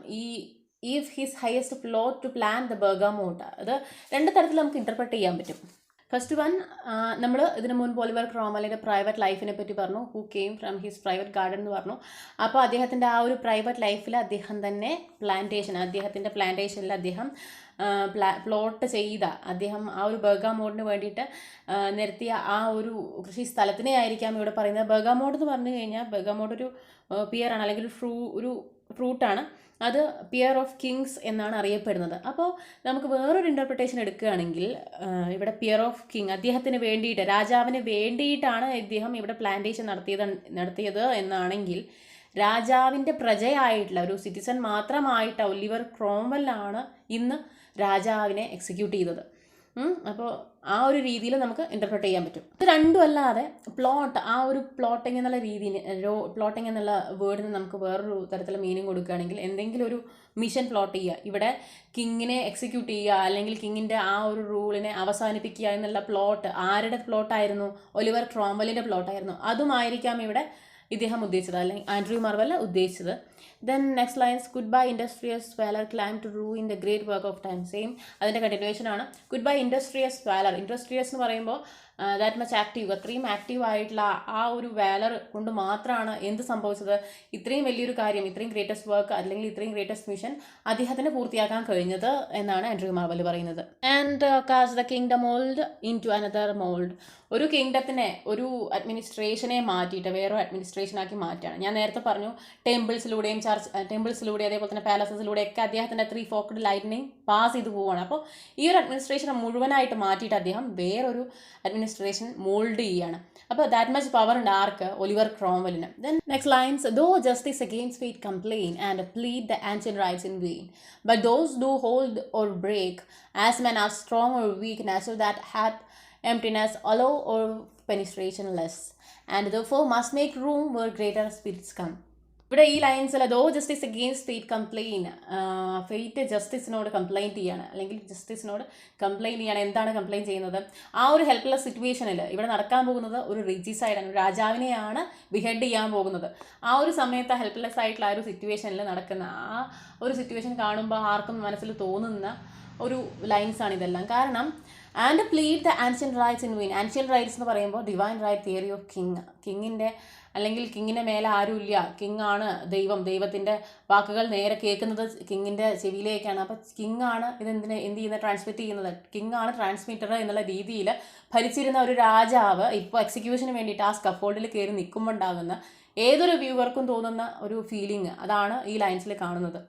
Speaker 1: if his highest plot to plant the bergamot. അത് രണ്ട് തരത്തിൽ നമുക്ക് ഇൻ്റർപ്രറ്റ് ചെയ്യാൻ പറ്റും. ഫസ്റ്റ് വൺ, നമ്മൾ ഇതിനു മുൻപ് ഒലിവർ ക്രോംവെല്ലിൻ്റെ പ്രൈവറ്റ് ലൈഫിനെ പറ്റി പറഞ്ഞു, who came from his private garden എന്ന് പറഞ്ഞു. അപ്പോൾ അദ്ദേഹത്തിൻ്റെ ആ ഒരു പ്രൈവറ്റ് ലൈഫിൽ അദ്ദേഹം തന്നെ അദ്ദേഹത്തിൻ്റെ പ്ലാന്റേഷനിൽ അദ്ദേഹം പ്ലോട്ട് ചെയ്ത, അദ്ദേഹം ആ ഒരു ബെർഗാമോട്ടിന് വേണ്ടിയിട്ട് നിരത്തിയ ആ ഒരു കൃഷി സ്ഥലത്തിനെ ആയിരിക്കാം ഇവിടെ പറയുന്നത്. ബെർഗാമോട്ട് എന്ന് പറഞ്ഞു കഴിഞ്ഞാൽ ബെർഗാമോട്ട് ഒരു പിയറാണ് അല്ലെങ്കിൽ ഒരു ഫ്രൂട്ടാണ്. അത് പിയർ ഓഫ് കിങ്സ് എന്നാണ് അറിയപ്പെടുന്നത്. അപ്പോൾ നമുക്ക് വേറൊരു ഇൻ്റർപ്രിട്ടേഷൻ എടുക്കുകയാണെങ്കിൽ ഇവിടെ പിയർ ഓഫ് കിങ്, അദ്ദേഹത്തിന് വേണ്ടിയിട്ട്, രാജാവിന് വേണ്ടിയിട്ടാണ് ഇദ്ദേഹം ഇവിടെ പ്ലാന്റേഷൻ നടത്തിയത് എന്നാണെങ്കിൽ, രാജാവിൻ്റെ പ്രജയായിട്ടുള്ള ഒരു സിറ്റിസൺ മാത്രമായിട്ട് ഒലിവർ ക്രോംവെല്ലാണ് ഇന്ന് രാജാവിനെ എക്സിക്യൂട്ട് ചെയ്തത്. അപ്പോൾ ആ ഒരു രീതിയിൽ നമുക്ക് ഇൻ്റർപ്രറ്റ് ചെയ്യാൻ പറ്റും. ഇത് രണ്ടും അല്ലാതെ പ്ലോട്ട്, ആ ഒരു പ്ലോട്ടിങ് എന്നുള്ള രീതിയിൽ, പ്ലോട്ടിങ് എന്നുള്ള വേർഡിന് നമുക്ക് വേറൊരു തരത്തിലുള്ള മീനിങ് കൊടുക്കുകയാണെങ്കിൽ, എന്തെങ്കിലും ഒരു മിഷൻ പ്ലോട്ട് ചെയ്യുക, ഇവിടെ കിങ്ങിനെ എക്സിക്യൂട്ട് ചെയ്യുക, അല്ലെങ്കിൽ കിങ്ങിൻ്റെ ആ ഒരു റൂളിനെ അവസാനിപ്പിക്കുക എന്നുള്ള പ്ലോട്ട് ആരുടെ പ്ലോട്ടായിരുന്നു? ഒലിവർ ക്രോംവെല്ലിൻ്റെ പ്ലോട്ടായിരുന്നു. അതുമായിരിക്കാം ഇവിടെ ഇദ്ദേഹം ഉദ്ദേശിച്ചത്, അല്ലെങ്കിൽ ആൻഡ്രൂ മാർവെൽ ഉദ്ദേശിച്ചത്. Then next lines, could by industrious valour climb to ruin the great work of time. Same അതിൻ്റെ കണ്ടിന്യൂവേഷൻ ആണ്. Could by industrious valour. Industrious എന്ന് പറയുമ്പോൾ ദാറ്റ് മച്ച് ആക്റ്റീവ്, അത്രയും ആക്റ്റീവ് ആയിട്ടുള്ള ആ ഒരു വാലർ കൊണ്ട് മാത്രമാണ് എന്ത് സംഭവിച്ചത്? ഇത്രയും വലിയൊരു കാര്യം, ഇത്രയും ഗ്രേറ്റസ്റ്റ് വർക്ക് അല്ലെങ്കിൽ ഇത്രയും ഗ്രേറ്റസ്റ്റ് മിഷൻ അദ്ദേഹത്തിന് പൂർത്തിയാക്കാൻ കഴിഞ്ഞത് എന്നാണ് ആൻഡ്രൂ മാർവെൽ പറയുന്നത്. And cast the kingdom mould into another mould. ഒരു കിങ്ഡത്തിനെ, ഒരു അഡ്മിനിസ്ട്രേഷനെ മാറ്റിയിട്ട് വേറൊരു അഡ്മിനിസ്ട്രേഷനാക്കി മാറ്റുകയാണ്. ഞാൻ നേരത്തെ പറഞ്ഞു ടെമ്പിൾസിലൂടെയും ടെമ്പിൾസിലൂടെ അതേപോലെ തന്നെ പാലസസിലൂടെയൊക്കെ അദ്ദേഹത്തിൻ്റെ 3 ഫോക്ഡ് ലൈറ്റ്നിങ് പാസ് ചെയ്ത് പോവുകയാണ്. അപ്പോൾ ഈ ഒരു അഡ്മിനിസ്ട്രേഷനെ മുഴുവനായിട്ട് മാറ്റിയിട്ട് അദ്ദേഹം വേറൊരു അഡ്മിനിസ്ട്രേഷൻ മോൾഡ് ചെയ്യുകയാണ്. അപ്പോൾ ദാറ്റ് മച്ച് പവർ ഉണ്ട് ആർക്ക്? ഒലിവർ ക്രോംവെല്ലിന്. Then next lines, though justice against fate complain and plead the ancient rights in vain, but those do hold or break as men are strong or weak, nature that had emptiness, allow or penetration less, and therefore must make room where greater spirits come. ഇവിടെ ഈ ലൈൻസിൽ though justice against fate complain, fate ജസ്റ്റിസിനോട് complaint ചെയ്യാണ്, അല്ലെങ്കിൽ ജസ്റ്റിസിനോട് complaint ചെയ്യാണ്. എന്താണ് complaint ചെയ്യുന്നത്? ആ ഒരു ഹെൽപ്ലെസ് സിറ്റുവേഷനിൽ ഇവിടെ നടക്കാൻ പോകുന്നത് ഒരു റിജിസൈഡാണ്, ഒരു രാജാവിനെയാണ് ബിഹെഡ് ചെയ്യാൻ പോകുന്നത്. ആ ഒരു സമയത്ത് ഹെൽപ്ലെസ് ആയിട്ടുള്ള ആ ഒരു സിറ്റുവേഷനിൽ നടക്കുന്ന ആ ഒരു സിറ്റുവേഷൻ കാണുമ്പോൾ ആർക്കും മനസ്സിൽ തോന്നുന്ന ഒരു ലൈൻസാണ് ഇതെല്ലാം. കാരണം and plead the ancient rights in vain. Ancient rights എന്ന് പറയുമ്പോൾ divine right theory of king, കിങ്ങിൻ്റെ അല്ലെങ്കിൽ കിങ്ങിൻ്റെ മേലെ ആരുമില്ല, കിങ് ആണ് ദൈവം, ദൈവത്തിൻ്റെ വാക്കുകൾ നേരെ കേൾക്കുന്നത് കിങ്ങിൻ്റെ ചെവിയിലേക്കാണ്. അപ്പോൾ കിങ് ആണ് എന്ത് ചെയ്യുന്നത്? ട്രാൻസ്മിറ്റ് ചെയ്യുന്നത്. കിങ് ആണ് ട്രാൻസ്മിറ്റർ എന്നുള്ള രീതിയിൽ ഭരിച്ചിരുന്ന ഒരു രാജാവ് ഇപ്പോൾ എക്സിക്യൂഷന് വേണ്ടിയിട്ട് ആ സ്കഫോൾഡിൽ കയറി നിൽക്കുമ്പോൾ ഉണ്ടാകുന്ന ഏതൊരു വ്യൂവർക്കും തോന്നുന്ന ഒരു ഫീലിംഗ്, അതാണ് ഈ ലൈൻസിൽ കാണുന്നത്.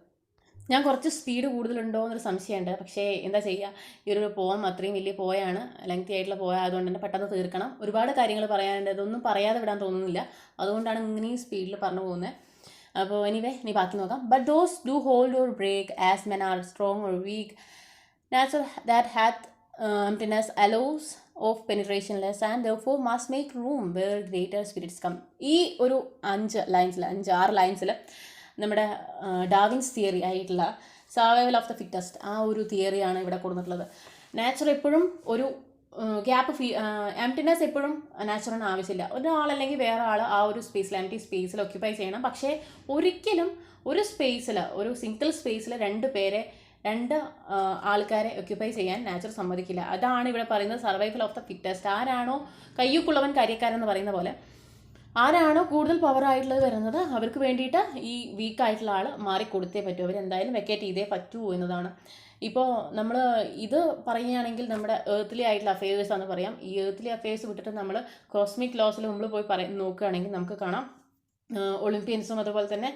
Speaker 1: ഞാൻ കുറച്ച് സ്പീഡ് കൂടുതലുണ്ടോ എന്നൊരു സംശയമുണ്ട്. പക്ഷേ എന്താ ചെയ്യുക, ഈ ഒരു പോയം അത്രയും വലിയ പോയാണ്, ലെങ്തി ആയിട്ടുള്ള പോയ ആയതുകൊണ്ട് തന്നെ പെട്ടെന്ന് തീർക്കണം. ഒരുപാട് കാര്യങ്ങൾ പറയാനുണ്ട്, ഇതൊന്നും പറയാതെ വിടാൻ തോന്നുന്നില്ല. അതുകൊണ്ടാണ് ഇങ്ങനെയും സ്പീഡിൽ പറഞ്ഞു പോകുന്നത്. അപ്പോൾ എനിവേ ഇനി ബാക്കി നോക്കാം. But those do hold or break as men are strong or weak, nature that hath emptiness allows of penetration less, and therefore must make room where greater spirits come. ഈ ഒരു 5 ലൈൻസിൽ നമ്മുടെ ഡാർവിൻസ് തിയറി ആയിട്ടുള്ള survival of the fittest ആ ഒരു തിയറിയാണ് ഇവിടെ കൊടുത്തിട്ടുള്ളത്. Nature എപ്പോഴും ഒരു ഗ്യാപ്പ് എംപ്റ്റിനെസ് എപ്പോഴും നാച്ചുറിന് ആവശ്യമില്ല. ഒരാളല്ലെങ്കിൽ വേറെ ആൾ ആ ഒരു സ്പേസിൽ, എംപ്റ്റി സ്പേസിൽ ഒക്യുപ്പൈ ചെയ്യണം. പക്ഷേ ഒരിക്കലും ഒരു സ്പേസിൽ, ഒരു സിംഗിൾ സ്പേസിൽ 2 ആൾക്കാരെ ഒക്യുപ്പൈ ചെയ്യാൻ നാച്ചർ സമ്മതിക്കില്ല. അതാണ് ഇവിടെ പറയുന്നത് സർവൈവൽ ഓഫ് ദ ഫിറ്റസ്റ്റ്. ആരാണോ കയ്യൂക്കുള്ളവൻ കാര്യക്കാരെന്ന് പറയുന്ന പോലെ, ആരാണോ കൂടുതൽ പവർ ആയിട്ടുള്ളത് വരുന്നത് അവർക്ക് വേണ്ടിയിട്ട് ഈ വീക്കായിട്ടുള്ള ആൾ മാറിക്കൊടുത്തേ പറ്റൂ, അവരെന്തായാലും വെക്കേറ്റ് ചെയ്തേ പറ്റൂ എന്നതാണ്. ഇപ്പോൾ നമ്മൾ ഇത് പറയുകയാണെങ്കിൽ നമ്മുടെ ഏർത്തിലി ആയിട്ടുള്ള അഫെയേഴ്സ് ആണെന്ന് പറയാം. ഈ ഏർത്തിലി അഫെയേഴ്സ് വിട്ടിട്ട് നമ്മൾ കോസ്മിക് ലോസിൽ നമ്മൾ പോയി നോക്കുകയാണെങ്കിൽ നമുക്ക് കാണാം ഒളിമ്പ്യൻസും അതുപോലെ തന്നെ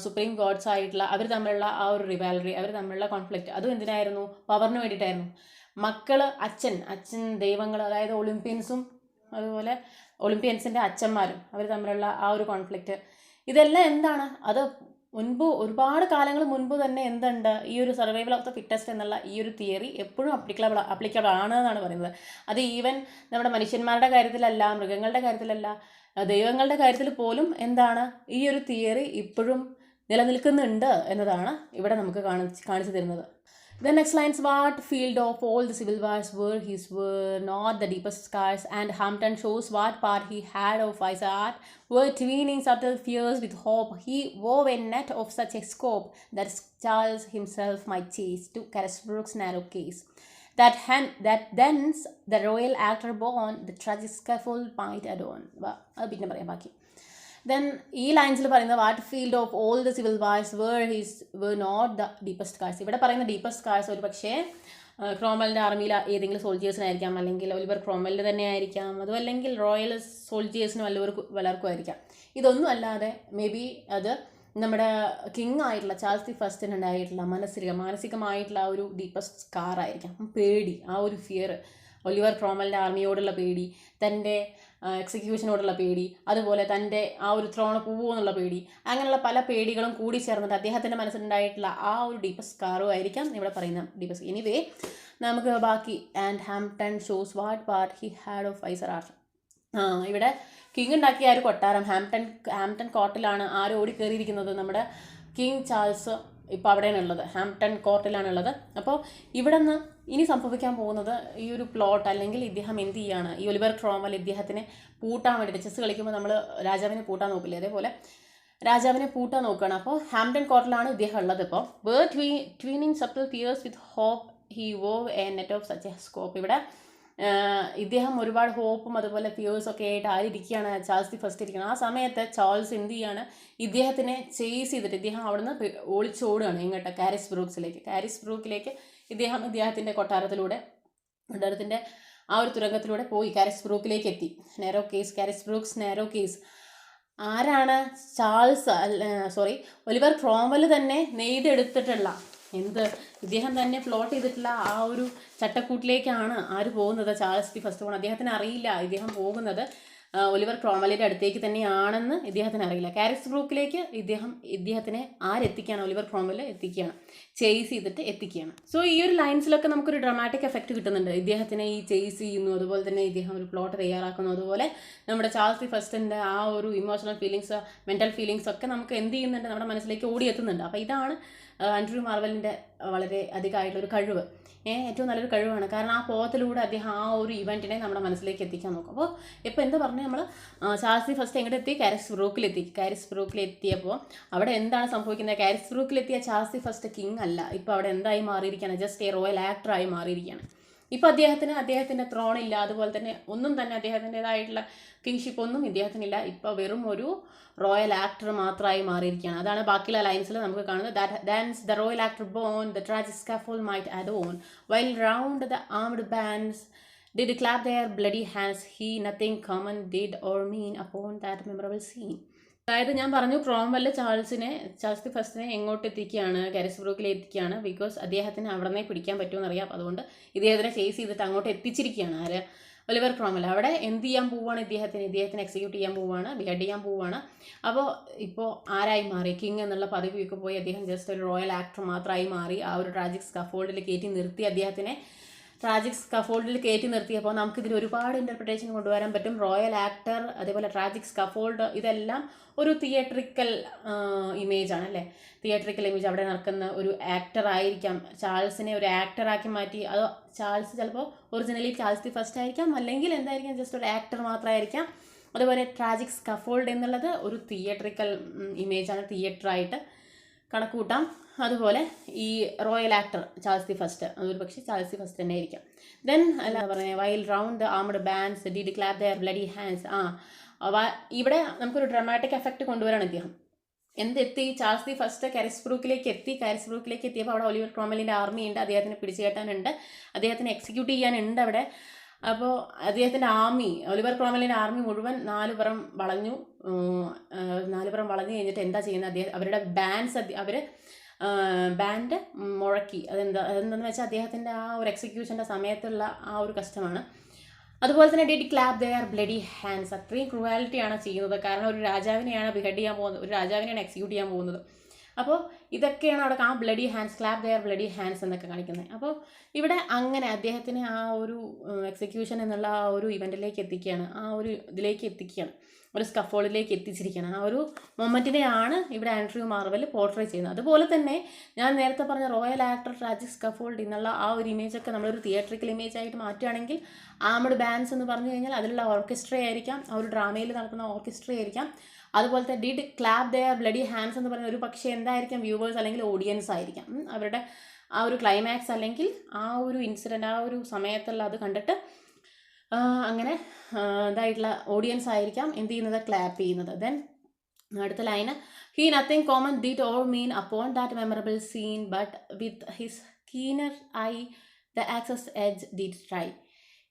Speaker 1: സുപ്രീം ഗോഡ്സ് ആയിട്ടുള്ള അവർ തമ്മിലുള്ള ആ ഒരു റിവാലറി, അവർ തമ്മിലുള്ള കോൺഫ്ലിക്റ്റ്, അതും എന്തിനായിരുന്നു? പവറിന് വേണ്ടിയിട്ടായിരുന്നു. മക്കൾ, അച്ഛൻ ദൈവങ്ങൾ, അതായത് ഒളിമ്പ്യൻസും അതുപോലെ ഒളിമ്പ്യൻസിൻ്റെ അച്ഛന്മാരും അവർ തമ്മിലുള്ള ആ ഒരു കോൺഫ്ലിക്റ്റ്, ഇതെല്ലാം എന്താണ്? അത് ഒരുപാട് കാലങ്ങൾ മുൻപ് തന്നെ എന്തുണ്ട്? ഈ ഒരു സർവൈവൽ ഓഫ് ദ ഫിറ്റസ്റ്റ് എന്നുള്ള ഈ ഒരു തിയറി എപ്പോഴും അപ്ലിക്കബിൾ ആണ് എന്നാണ് പറയുന്നത്. അത് ഈവൻ നമ്മുടെ മനുഷ്യന്മാരുടെ കാര്യത്തിലല്ല, മൃഗങ്ങളുടെ കാര്യത്തിലല്ല, ദൈവങ്ങളുടെ കാര്യത്തിൽ പോലും എന്താണ്? ഈ ഒരു തിയറി ഇപ്പോഴും നിലനിൽക്കുന്നുണ്ട് എന്നതാണ് ഇവിടെ നമുക്ക് കാണിച്ചു തരുന്നത്. The next lines, what field of all the civil wars were not the deepest scars, and Hampden shows what part he had of wise art, were twining subtle fears with hope. He wove a net of such a scope that Charles himself might chase to Carisbrook's narrow case. That thence the royal actor born the tragic scaffold might adorn. അത് പിന്നെ പറയാം ബാക്കി. Then ഈ ലൈൻസിൽ പറയുന്നത് what field of all the civil wars were not the deepest scars. ഇവിടെ പറയുന്ന deepest scars ഒരു പക്ഷേ ക്രോംവെല്ലിൻ്റെ ആർമിയിൽ ഏതെങ്കിലും സോൾജിയേഴ്സിനായിരിക്കാം, അല്ലെങ്കിൽ ഒലിവർ ക്രോംവെല്ലിൻ്റെ തന്നെ ആയിരിക്കാം, അതും അല്ലെങ്കിൽ റോയൽ സോൾജിയേഴ്സിന് വല്ലവർക്കും ആയിരിക്കാം. ഇതൊന്നും അല്ലാതെ മേ ബി അത് നമ്മുടെ കിങ് ആയിട്ടുള്ള ചാൾസ് ദി ഫസ്റ്റിനുണ്ടായിട്ടുള്ള മാനസികമായിട്ടുള്ള ആ ഒരു ഡീപ്പസ്റ്റ് സ്കാർ ആയിരിക്കാം. പേടി, ആ ഒരു ഫിയർ, ഒലിവർ ക്രോംവെല്ലിൻ്റെ ആർമിയോടുള്ള പേടി, തൻ്റെ എക്സിക്യൂഷനോടുള്ള പേടി, അതുപോലെ തൻ്റെ ആ ഒരു ത്രോണ് പോവുമോ എന്നുള്ള പേടി, അങ്ങനെയുള്ള പല പേടികളും കൂടി ചേർന്നിട്ട് അദ്ദേഹത്തിൻ്റെ മനസ്സിലുണ്ടായിട്ടുള്ള ആ ഒരു ഡീപ്പസ്റ്റ് സ്കാറും ആയിരിക്കാം ഇവിടെ പറയുന്ന ഡീപ്പസ്റ്റ്. എനിവേ നമുക്ക് ബാക്കി and Hampton shows what part he had of wiser art. ഇവിടെ കിങ് ഉണ്ടാക്കിയ ആ ഒരു കൊട്ടാരം ഹാംപ്ടൺ കോർട്ടിലാണ് ആര് ഓടി കയറിയിരിക്കുന്നത്, നമ്മുടെ കിങ് ചാൾസ് ഇപ്പോൾ അവിടെയാണ് ഉള്ളത്, ഹാംപ്ടൺ കോർട്ടിലാണ് ഉള്ളത്. അപ്പോൾ ഇവിടെ നിന്ന് ഇനി സംഭവിക്കാൻ പോകുന്നത് ഈ ഒരു പ്ലോട്ട്, അല്ലെങ്കിൽ ഇദ്ദേഹം എന്ത് ചെയ്യാണ്, ഈ ഒലിവർ ക്രോംവെൽ ഇദ്ദേഹത്തിനെ പൂട്ടാൻ വേണ്ടിയിട്ട്, ചെസ്സ് കളിക്കുമ്പോൾ നമ്മൾ രാജാവിനെ പൂട്ടാൻ നോക്കില്ലേ, അതേപോലെ രാജാവിനെ പൂട്ടാൻ നോക്കുകയാണ്. അപ്പോൾ ഹാംപ്ടൺ കോർട്ടിലാണ് ഇദ്ദേഹം ഉള്ളത്. ഇപ്പോൾ twining subtle fears with hope he wove a net of such a scope. ഇവിടെ ഇദ്ദേഹം ഒരുപാട് ഹോപ്പും അതുപോലെ ഫിയേഴ്സൊക്കെ ആയിട്ട് ആയിരിക്കുകയാണ് ചാൾസ് ദി ഫസ്റ്റ് ഇരിക്കുന്നത്. ആ സമയത്ത് ചാൾസ് എന്ത് ചെയ്യാണ്, ഇദ്ദേഹത്തിനെ ചേസ് ചെയ്തിട്ട് ഇദ്ദേഹം അവിടുന്ന് ഒളിച്ചോടുകയാണ് എങ്ങോട്ട്, കാരിസ്ബ്രൂക്കിലേക്ക് ഇദ്ദേഹത്തിൻ്റെ കൊട്ടാരത്തിൻ്റെ ആ ഒരു തുരങ്കത്തിലൂടെ പോയി കാരിസ്ബ്രൂക്കിലേക്ക് എത്തി. കാരിസ്ബ്രൂക്സ് നാരോ കേസ് ആരാണ്, ഒലിവർ ക്രോംവെൽ തന്നെ നെയ്തെടുത്തിട്ടുള്ള ഇദ്ദേഹം തന്നെ പ്ലോട്ട് ചെയ്തിട്ടുള്ള ആ ഒരു ചട്ടക്കൂട്ടിലേക്കാണ് ആര് പോകുന്നത്, ചാൾസ് ദി ഫസ്റ്റ് പോകുന്നത്. അദ്ദേഹത്തിന് അറിയില്ല ഇദ്ദേഹം പോകുന്നത് ഒലിവർ ക്രോംവെല്ലിൻ്റെ അടുത്തേക്ക് തന്നെയാണെന്ന് ഇദ്ദേഹത്തിന് അറിയില്ല. കാരിസ്ബ്രൂക്കിലേക്ക് ഇദ്ദേഹത്തിനെ ആരെത്തിക്കുകയാണ്, ഒലിവർ ക്രോംവെൽ എത്തിക്കുകയാണ്, ചേസ് ചെയ്തിട്ട് എത്തിക്കുകയാണ്. സോ ഈ ഒരു ലൈൻസിലൊക്കെ നമുക്കൊരു ഡ്രാമാറ്റിക് എഫക്റ്റ് കിട്ടുന്നുണ്ട്. ഇദ്ദേഹത്തിനെ ഈ ചേസ് ചെയ്യുന്നു, അതുപോലെ തന്നെ ഇദ്ദേഹം ഒരു പ്ലോട്ട് തയ്യാറാക്കുന്നു, അതുപോലെ നമ്മുടെ ചാൾസ് ദി ഫസ്റ്റിൻ്റെ ആ ഒരു ഇമോഷണൽ ഫീലിങ്സ്, മെൻ്റൽ ഫീലിങ്സ് ഒക്കെ നമുക്ക് എന്ത് ചെയ്യുന്നുണ്ട്, നമ്മുടെ മനസ്സിലേക്ക് ഓടിയെത്തുന്നുണ്ട്. അപ്പോൾ ഇതാണ് ആൻഡ്രൂ മാർവലിൻ്റെ വളരെ അധികമായിട്ടുള്ളൊരു കഴിവ്, ഏറ്റവും നല്ലൊരു കഴിവാണ്. കാരണം ആ പോകത്തിലൂടെ അദ്ദേഹം ആ ഒരു ഇവൻറ്റിനെ നമ്മുടെ മനസ്സിലേക്ക് എത്തിക്കാൻ നോക്കും. അപ്പോൾ ഇപ്പോൾ എന്താ പറഞ്ഞാൽ നമ്മൾ ചാൾസ് ദി ഫസ്റ്റ് എങ്ങോട്ട് എത്തി, കാരിസ്ബ്രൂക്കിലെത്തിയപ്പോൾ അവിടെ എന്താണ് സംഭവിക്കുന്നത്, കാരിസ്ബ്രൂക്കിലെത്തിയ ചാൾസ് ദി ഫസ്റ്റ് കിങ് അല്ല, ഇപ്പോൾ അവിടെ എന്തായി മാറിയിരിക്കുകയാണ്, ജസ്റ്റ് എ റോയൽ ആക്ടറായി മാറിയിരിക്കുകയാണ്. ഇപ്പോൾ അദ്ദേഹത്തിൻ്റെ ത്രോണില്ല, അതുപോലെ തന്നെ ഒന്നും തന്നെ അദ്ദേഹത്തിൻ്റെതായിട്ടുള്ള കിങ്ഷിപ്പ് ഒന്നും ഇദ്ദേഹത്തിനില്ല. ഇപ്പോൾ വെറും ഒരു റോയൽ ആക്ടർ മാത്രമായി മാറിയിരിക്കുകയാണ്. അതാണ് ബാക്കിയുള്ള ലൈൻസിൽ നമുക്ക് കാണുന്നത്. Thence the royal actor born the tragic scaffold might adorn while round the armed bands did clap their bloody hands, he nothing common did or mean upon that memorable scene. അതായത് ഞാൻ പറഞ്ഞു, Cromwell Charles the ഫസ്റ്റിനെ എങ്ങോട്ട് എത്തിക്കുകയാണ്, കാരിസ്ബ്രൂക്കിൽ എത്തിക്കുകയാണ്. Because അദ്ദേഹത്തിന് അവിടെ നിന്ന് പിടിക്കാൻ പറ്റുമെന്ന് അറിയാം. അതുകൊണ്ട് ഇദ്ദേഹത്തിനെ ചേസ് ചെയ്തിട്ട് അങ്ങോട്ട് എത്തിച്ചിരിക്കുകയാണ് ആര്, ഒലിവർ ക്രോംവെൽ. അവിടെ എന്ത് ചെയ്യാൻ പോവുകയാണ്, ഇദ്ദേഹത്തിന് എക്സിക്യൂട്ട് ചെയ്യാൻ പോവുകയാണ്, ബിഹെഡ് ചെയ്യാൻ പോവുകയാണ്. അപ്പോൾ ഇപ്പോൾ ആരായി മാറി, കിങ് എന്നുള്ള പദവിയൊക്കെ പോയി അദ്ദേഹം ജസ്റ്റ് ഒരു റോയൽ ആക്ടർ മാത്രമായി മാറി. ആ ഒരു ട്രാജിക് സ്കാഫോൾഡിൽ കയറ്റി നിർത്തി, അദ്ദേഹത്തിനെ ട്രാജിക് സ്കഫോൾഡിൽ കയറ്റി നിർത്തിയപ്പോൾ നമുക്കിതിൽ ഒരുപാട് ഇൻ്റർപ്രിട്ടേഷൻ കൊണ്ടുവരാൻ പറ്റും. റോയൽ ആക്ടർ, അതേപോലെ ട്രാജിക് സ്കഫോൾഡ്, ഇതെല്ലാം ഒരു തിയേറ്ററിക്കൽ ഇമേജാണ് അല്ലേ, തിയേറ്ററിക്കൽ ഇമേജ്. അവിടെ നടക്കുന്ന ഒരു ആക്ടർ ആയിരിക്കാം, ചാൾസിനെ ഒരു ആക്ടറാക്കി മാറ്റി. അതോ ചാൾസ് ചിലപ്പോൾ ഒറിജിനലി ചാൾസ് ദി ഫസ്റ്റ് ആയിരിക്കാം, അല്ലെങ്കിൽ എന്തായിരിക്കാം, ജസ്റ്റ് ഒരു ആക്ടർ മാത്രമായിരിക്കാം. അതുപോലെ ട്രാജിക് സ്കഫോൾഡ് എന്നുള്ളത് ഒരു തിയേറ്ററിക്കൽ ഇമേജാണ്, തിയേറ്ററായിട്ട് കണക്കൂട്ടാം. അതുപോലെ ഈ royal actor Charles the first, അതൊരു പക്ഷേ ചാൾസ് ദി ഫസ്റ്റ് തന്നെ ആയിരിക്കാം. ദെൻ അല്ല പറഞ്ഞത് while round the armed bands did clap their bloody hands. ഇവിടെ നമുക്കൊരു ഡ്രാമാറ്റിക് എഫക്റ്റ് കൊണ്ടുവരാണ് ഇദ്ദേഹം. എന്തെത്തി, ചാൾസ് ദി ഫസ്റ്റ് കാരിസ്ബ്രൂക്കിലേക്ക് എത്തിയപ്പോൾ അവിടെ ഒലിവർ ക്രോംവെല്ലിൻ്റെ ആർമി ഉണ്ട്, അദ്ദേഹത്തിനെ പിടിച്ചു കെട്ടാനുണ്ട്, അദ്ദേഹത്തിനെ എക്സിക്യൂട്ട് ചെയ്യാനുണ്ട് അവിടെ. അപ്പോൾ അദ്ദേഹത്തിൻ്റെ ഒലിവർ ക്രോംവെല്ലിൻ്റെ ആർമി മുഴുവൻ നാലുപുറം വളഞ്ഞു കഴിഞ്ഞിട്ട് എന്താ ചെയ്യുന്നത്, അവരുടെ ബാൻഡ് മുഴക്കി. അതെന്താണെന്ന് വെച്ചാൽ അദ്ദേഹത്തിൻ്റെ ആ ഒരു എക്സിക്യൂഷൻ്റെ സമയത്തുള്ള ആ ഒരു കഷ്ടമാണ്. അതുപോലെ തന്നെ did clap their bloody hands, അത്രയും ക്രൂവാലിറ്റിയാണ് ചെയ്യുന്നത്. കാരണം ഒരു രാജാവിനെയാണ് ബിഹെഡ് ചെയ്യാൻ പോകുന്നത്, ഒരു രാജാവിനെയാണ് എക്സിക്യൂട്ട് ചെയ്യാൻ പോകുന്നത്. അപ്പോൾ ഇതൊക്കെയാണ് അവിടെ ആ bloody hands, clap their bloody hands എന്നൊക്കെ കാണിക്കുന്നത്. അപ്പോൾ ഇവിടെ അങ്ങനെ അദ്ദേഹത്തിന് ആ ഒരു എക്സിക്യൂഷൻ എന്നുള്ള ആ ഒരു ഇവൻറ്റിലേക്ക് എത്തിക്കുകയാണ്, ആ ഒരു ഇതിലേക്ക് എത്തിക്കുകയാണ്, ഒരു സ്കഫോൾഡിലേക്ക് എത്തിച്ചിരിക്കുകയാണ്. ആ ഒരു മൊമെൻറ്റിനെയാണ് ഇവിടെ ആൻഡ്രൂ മാർവൽ പോർട്രേ ചെയ്യുന്നത്. അതുപോലെ തന്നെ ഞാൻ നേരത്തെ പറഞ്ഞ റോയൽ ആക്ടർ ട്രാജിക് സ്കഫോൾഡ് എന്നുള്ള ആ ഒരു ഇമേജൊക്കെ നമ്മളൊരു തിയേറ്ററിക്കൽ ഇമേജ് ആയിട്ട് മാറ്റുകയാണെങ്കിൽ ആംഡ് ബാൻഡ്സ് എന്ന് പറഞ്ഞു കഴിഞ്ഞാൽ അതിലുള്ള ഓർക്കസ്ട്ര ആയിരിക്കാം, ആ ഒരു ഡ്രാമയിൽ നടക്കുന്ന ഓർക്കസ്ട്ര ആയിരിക്കാം. അതുപോലത്തെ did clap their bloody hands എന്ന് പറയുന്ന ഒരു പക്ഷേ എന്തായിരിക്കാം, വ്യൂവേഴ്സ് അല്ലെങ്കിൽ ഓഡിയൻസ് ആയിരിക്കാം. അവരുടെ ആ ഒരു ക്ലൈമാക്സ് അല്ലെങ്കിൽ ആ ഒരു ഇൻസിഡൻറ്റ്, ആ ഒരു സമയത്തുള്ള അത് കണ്ടിട്ട് അങ്ങനെ ഇതായിട്ടുള്ള ഓഡിയൻസ് ആയിരിക്കാം എന്ത് ചെയ്യുന്നത്, ക്ലാപ്പ് ചെയ്യുന്നത്. ദെൻ അടുത്ത ലൈന്, he nothing common did or mean upon that memorable scene but with his keener eye the axe's edge did try.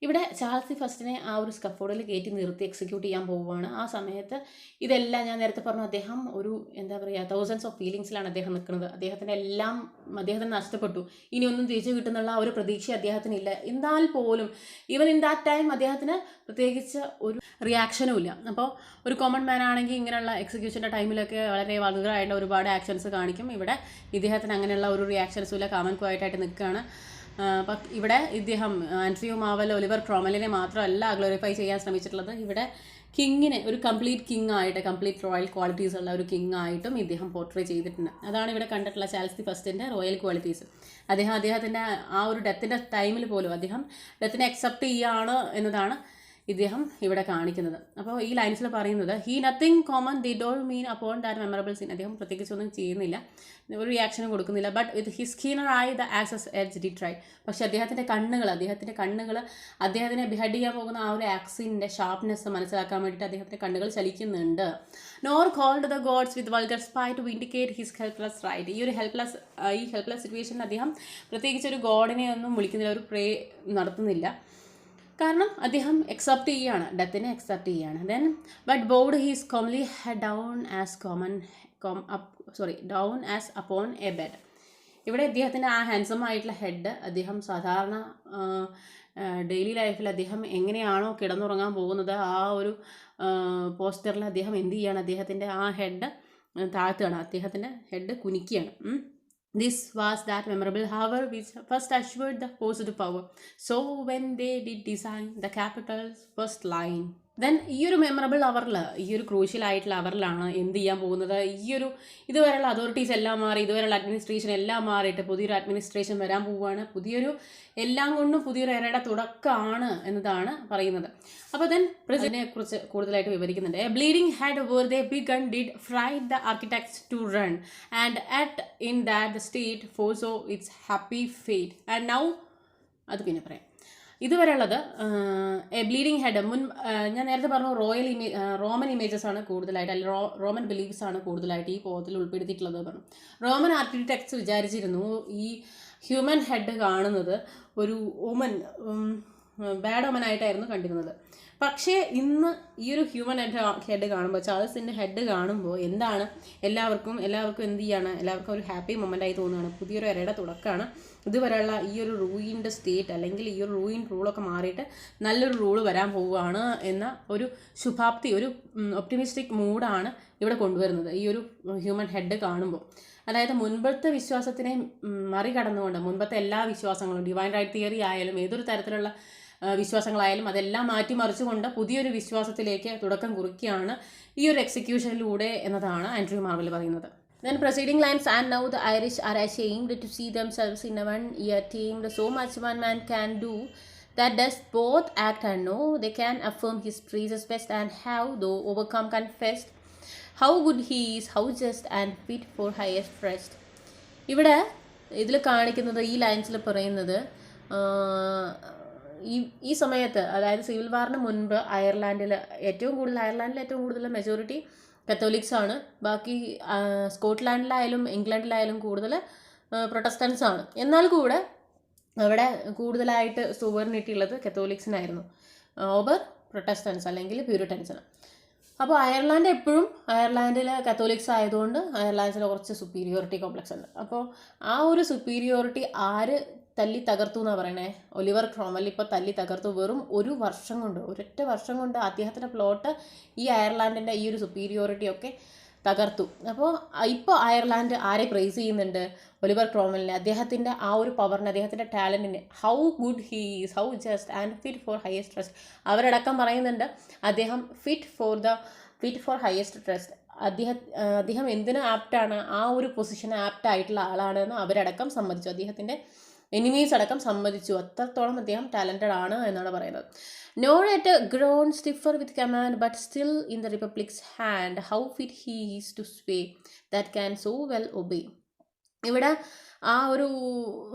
Speaker 1: ഇവിടെ ചാൾസ് ഫസ്റ്റിനെ ആ ഒരു സ്കഫോർഡിൽ കയറ്റി നിർത്തി എക്സിക്യൂട്ട് ചെയ്യാൻ പോവുകയാണ്. ആ സമയത്ത് ഇതെല്ലാം ഞാൻ നേരത്തെ പറഞ്ഞു, അദ്ദേഹം ഒരു എന്താ പറയുക തൗസൻഡ്സ് ഓഫ് ഫീലിങ്സിലാണ് അദ്ദേഹം നിൽക്കുന്നത്. അദ്ദേഹത്തിന് നഷ്ടപ്പെട്ടു. ഇനി ഒന്നും തിരിച്ചു കിട്ടുന്നുള്ള ആ ഒരു പ്രതീക്ഷ അദ്ദേഹത്തിനില്ല. എന്നാൽ പോലും ഈവൻ ഇൻ ദാറ്റ് ടൈം അദ്ദേഹത്തിന് പ്രത്യേകിച്ച് ഒരു റിയാക്ഷനും ഇല്ല. അപ്പോൾ ഒരു കോമൺ മാൻ ആണെങ്കിൽ ഇങ്ങനെയുള്ള എക്സിക്യൂഷൻ്റെ ടൈമിലൊക്കെ വളരെ വൾഗറായിട്ടുള്ള ഒരുപാട് ആക്ഷൻസ് കാണിക്കും. ഇവിടെ ഇദ്ദേഹത്തിന് അങ്ങനെയുള്ള ഒരു റിയാക്ഷൻസും ഇല്ല, കാമൻ ക്വയറ്റായിട്ട് നിൽക്കുകയാണ്. ഇവിടെ ഇദ്ദേഹം ആൻഡ്രിയു മാവൽ ഒലിവർ ക്രോമലിനെ മാത്രമല്ല ഗ്ലോറിഫൈ ചെയ്യാൻ ശ്രമിച്ചിട്ടുള്ളത്. ഇവിടെ കിങ്ങിനെ ഒരു കംപ്ലീറ്റ് കിങ് ആയിട്ട്, കംപ്ലീറ്റ് റോയൽ ക്വാളിറ്റീസ് ഉള്ള ഒരു കിങ് ആയിട്ടും ഇദ്ദേഹം പോർട്രേ ചെയ്തിട്ടുണ്ട്. അതാണ് ഇവിടെ കണ്ടിട്ടുള്ള ചാൾസ് ഫസ്റ്റിൻ്റെ റോയൽ ക്വാളിറ്റീസ്. അദ്ദേഹത്തിൻ്റെ ആ ഒരു ഡെത്തിൻ്റെ ടൈമിൽ പോലും അദ്ദേഹം ഡെത്തിനെ അക്സെപ്റ്റ് ചെയ്യുകയാണ് എന്നതാണ് ഇദ്ദേഹം ഇവിടെ കാണിക്കുന്നത്. അപ്പോൾ ഈ ലൈൻസിൽ പറയുന്നത് he nothing common did or mean upon that memorable scene. അദ്ദേഹം പ്രത്യേകിച്ചൊന്നും ചെയ്യുന്നില്ല, ഒരു റിയാക്ഷനും കൊടുക്കുന്നില്ല. ബട്ട് വിത്ത് ഹിസ് കീനർ ആയി the axe's edge D try. പക്ഷെ അദ്ദേഹത്തിൻ്റെ കണ്ണുകൾ അദ്ദേഹത്തിനെ ബിഹെഡ് ചെയ്യാൻ പോകുന്ന ആ ഒരു ആക്സിൻ്റെ ഷാർപ്നെസ് മനസ്സിലാക്കാൻ വേണ്ടിയിട്ട് അദ്ദേഹത്തിൻ്റെ കണ്ണുകൾ ചലിക്കുന്നുണ്ട്. Nor called the gods with vulgar spite to indicate his helpless right. ഈ ഹെൽപ്ലെസ് സിറ്റുവേഷനിൽ അദ്ദേഹം പ്രത്യേകിച്ച് ഒരു ഗോഡിനെ ഒന്നും വിളിക്കുന്നില്ല, ഒരു പ്രേ നടത്തുന്നില്ല. കാരണം അദ്ദേഹം അക്സെപ്റ്റ് ചെയ്യുകയാണ്, ഡെത്തിനെ അക്സെപ്റ്റ് ചെയ്യുകയാണ്. Then but bowed his comely head down as upon a bed. ഇവിടെ അദ്ദേഹത്തിൻ്റെ ആ ഹാൻസം ആയിട്ടുള്ള ഹെഡ് അദ്ദേഹം സാധാരണ ഡെയിലി ലൈഫിൽ അദ്ദേഹം എങ്ങനെയാണോ കിടന്നുറങ്ങാൻ പോകുന്നത് ആ ഒരു പോസ്റ്ററിൽ അദ്ദേഹം എന്ത് ചെയ്യുകയാണ്, അദ്ദേഹത്തിൻ്റെ ആ ഹെഡ് താഴ്ത്തുകയാണ്, അദ്ദേഹത്തിൻ്റെ head കുനിക്കുകയാണ്. This was that memorable hour which first assured the positive power. So when they did design the capital's first line, then ഈ ഒരു മെമ്മറബിൾ അവറിൽ, ഈ ഒരു ക്രൂഷ്യൽ ആയിട്ടുള്ള അവറിലാണ് എന്ത് ചെയ്യാൻ പോകുന്നത്. ഇതുവരെയുള്ള അതോറിറ്റീസ് എല്ലാം മാറി, ഇതുവരെയുള്ള അഡ്മിനിസ്ട്രേഷൻ എല്ലാം മാറിയിട്ട് പുതിയൊരു അഡ്മിനിസ്ട്രേഷൻ വരാൻ പോവുകയാണ്. എല്ലാം കൊണ്ടും പുതിയൊരു എറയുടെ തുടക്കമാണ് എന്നതാണ് പറയുന്നത്. അപ്പോൾ ദെൻ പ്രസിഡന്റിനെ കുറിച്ച് കൂടുതലായിട്ട് വിവരിക്കുന്നുണ്ട്. A bleeding head where they begun did fright the architects to run and at in that the state foresaw its happy fate and now. അത് പിന്നെ പറയാം. ഇതുവരെയുള്ളത് എ ബ്ലീഡിങ് ഹെഡ്. ഞാൻ നേരത്തെ പറഞ്ഞു റോമൻ ഇമേജസ് ആണ് കൂടുതലായിട്ട്, അല്ലെങ്കിൽ റോമൻ ബിലീഫ്സ് ആണ് കൂടുതലായിട്ട് ഈ പോത്തിൽ ഉൾപ്പെടുത്തിയിട്ടുള്ളത് പറഞ്ഞു. റോമൻ ആർക്കിടെക്ട്സ് വിചാരിച്ചിരുന്നു ഈ ഹ്യൂമൻ ഹെഡ് കാണുന്നത് ഒരു ബാഡ് ഓമനായിട്ടായിരുന്നു കണ്ടിരുന്നത്. പക്ഷേ ഇന്ന് ഈ ഒരു ഹ്യൂമൻ ഹെഡ് കാണുമ്പോൾ, ചാൾസിൻ്റെ ഹെഡ് കാണുമ്പോൾ എന്താണ് എല്ലാവർക്കും എന്ത് ചെയ്യാണ്, എല്ലാവർക്കും ഒരു ഹാപ്പി മൊമെൻ്റായി തോന്നുകയാണ്. പുതിയൊരു എറയുടെ തുടക്കമാണ്. ഇതുവരെയുള്ള ഈ ഒരു റൂയിൻഡ് സ്റ്റേറ്റ് അല്ലെങ്കിൽ ഈ ഒരു റൂയിൻ റൂളൊക്കെ മാറിയിട്ട് നല്ലൊരു റൂള് വരാൻ പോവുകയാണ് എന്ന ഒരു ശുഭാപ്തി, ഒരു ഒപ്റ്റിമിസ്റ്റിക് മൂഡാണ് ഇവിടെ കൊണ്ടുവരുന്നത് ഈ ഒരു ഹ്യൂമൻ ഹെഡ് കാണുമ്പോൾ. അതായത് മുൻപത്തെ വിശ്വാസത്തിനെ മറികടന്നുകൊണ്ട്, മുൻപത്തെ എല്ലാ വിശ്വാസങ്ങളും ഡിവൈൻ റൈറ്റ് തിയറി ആയാലും ഏതൊരു തരത്തിലുള്ള വിശ്വാസങ്ങളായാലും അതെല്ലാം മാറ്റിമറിച്ചുകൊണ്ട് പുതിയൊരു വിശ്വാസത്തിലേക്ക് തുടക്കം കുറിക്കുകയാണ് ഈ ഒരു എക്സിക്യൂഷനിലൂടെ എന്നതാണ് ആൻഡ്രൂ മാർവൽ പറയുന്നത്. Then preceding lines, and now the Irish are ashamed to see themselves in a one-year team. So much one man can do that does both act and know. They can affirm his praises best and have, though overcome, confessed how good he is, how just and fit for highest trust. ഇവിടെ ഇതിൽ കാണിക്കുന്നത്, ഈ ലൈൻസിൽ പറയുന്നത്, ഈ സമയത്ത്, അതായത് civil വാറിന് മുൻപ് അയർലാൻഡിൽ ഏറ്റവും കൂടുതൽ മെജോറിറ്റി കത്തോലിക്സ് ആണ്. ബാക്കി സ്കോട്ട്ലാൻഡിലായാലും ഇംഗ്ലണ്ടിലായാലും കൂടുതൽ പ്രൊട്ടസ്റ്റൻസ് ആണ്. എന്നാൽ കൂടെ അവിടെ കൂടുതലായിട്ട് സുവർണിറ്റി ഉള്ളത് കത്തോലിക്സിനായിരുന്നു ഓവർ പ്രൊട്ടസ്റ്റൻസ് അല്ലെങ്കിൽ പ്യൂരിറ്റൻസിന്. അപ്പോൾ അയർലാൻഡിൽ കത്തോലിക്സ് ആയതുകൊണ്ട് അയർലാൻഡിൽ കുറച്ച് സുപ്പീരിയോറിറ്റി കോംപ്ലക്സ് ഉണ്ട്. അപ്പോൾ ആ ഒരു സുപ്പീരിയോറിറ്റി ആര് തല്ലി തകർത്തു എന്നാണ് പറയണേ, ഒലിവർ ക്രോമൽ ഇപ്പോൾ തല്ലി തകർത്തു. വെറും ഒരൊറ്റ വർഷം കൊണ്ട് അദ്ദേഹത്തിൻ്റെ പ്ലോട്ട് ഈ അയർലാൻഡിൻ്റെ ഈ ഒരു സുപ്പീരിയോറിറ്റി ഒക്കെ തകർത്തു. അപ്പോൾ ഇപ്പോൾ അയർലാൻഡ് ആരെ പ്രൈസ് ചെയ്യുന്നുണ്ട്? ഒലിവർ ക്രോമലിനെ, അദ്ദേഹത്തിൻ്റെ ആ ഒരു പവറിനെ, അദ്ദേഹത്തിൻ്റെ ടാലൻറ്റിനെ, how good he is, how just and fit for highest trust. അവരടക്കം പറയുന്നുണ്ട് അദ്ദേഹം ഫിറ്റ് ഫോർ ഹയസ്റ്റ് ട്രസ്റ്റ്. അദ്ദേഹം എന്തിനു ആപ്റ്റാണ്, ആ ഒരു പൊസിഷന് ആപ്റ്റ് ആയിട്ടുള്ള ആളാണെന്ന് അവരടക്കം സമ്മതിച്ചു. അദ്ദേഹത്തിൻ്റെ എനിമീസ് അടക്കം സമ്മതിച്ചു. അത്രത്തോളം അദ്ദേഹം ടാലൻറ്റഡ് ആണ് എന്നാണ് പറയുന്നത്. Nor yet grown stiffer with command, but still in the Republic's hand, how fit he is to sway that can so well obey. ഇവിടെ ആ ഒരു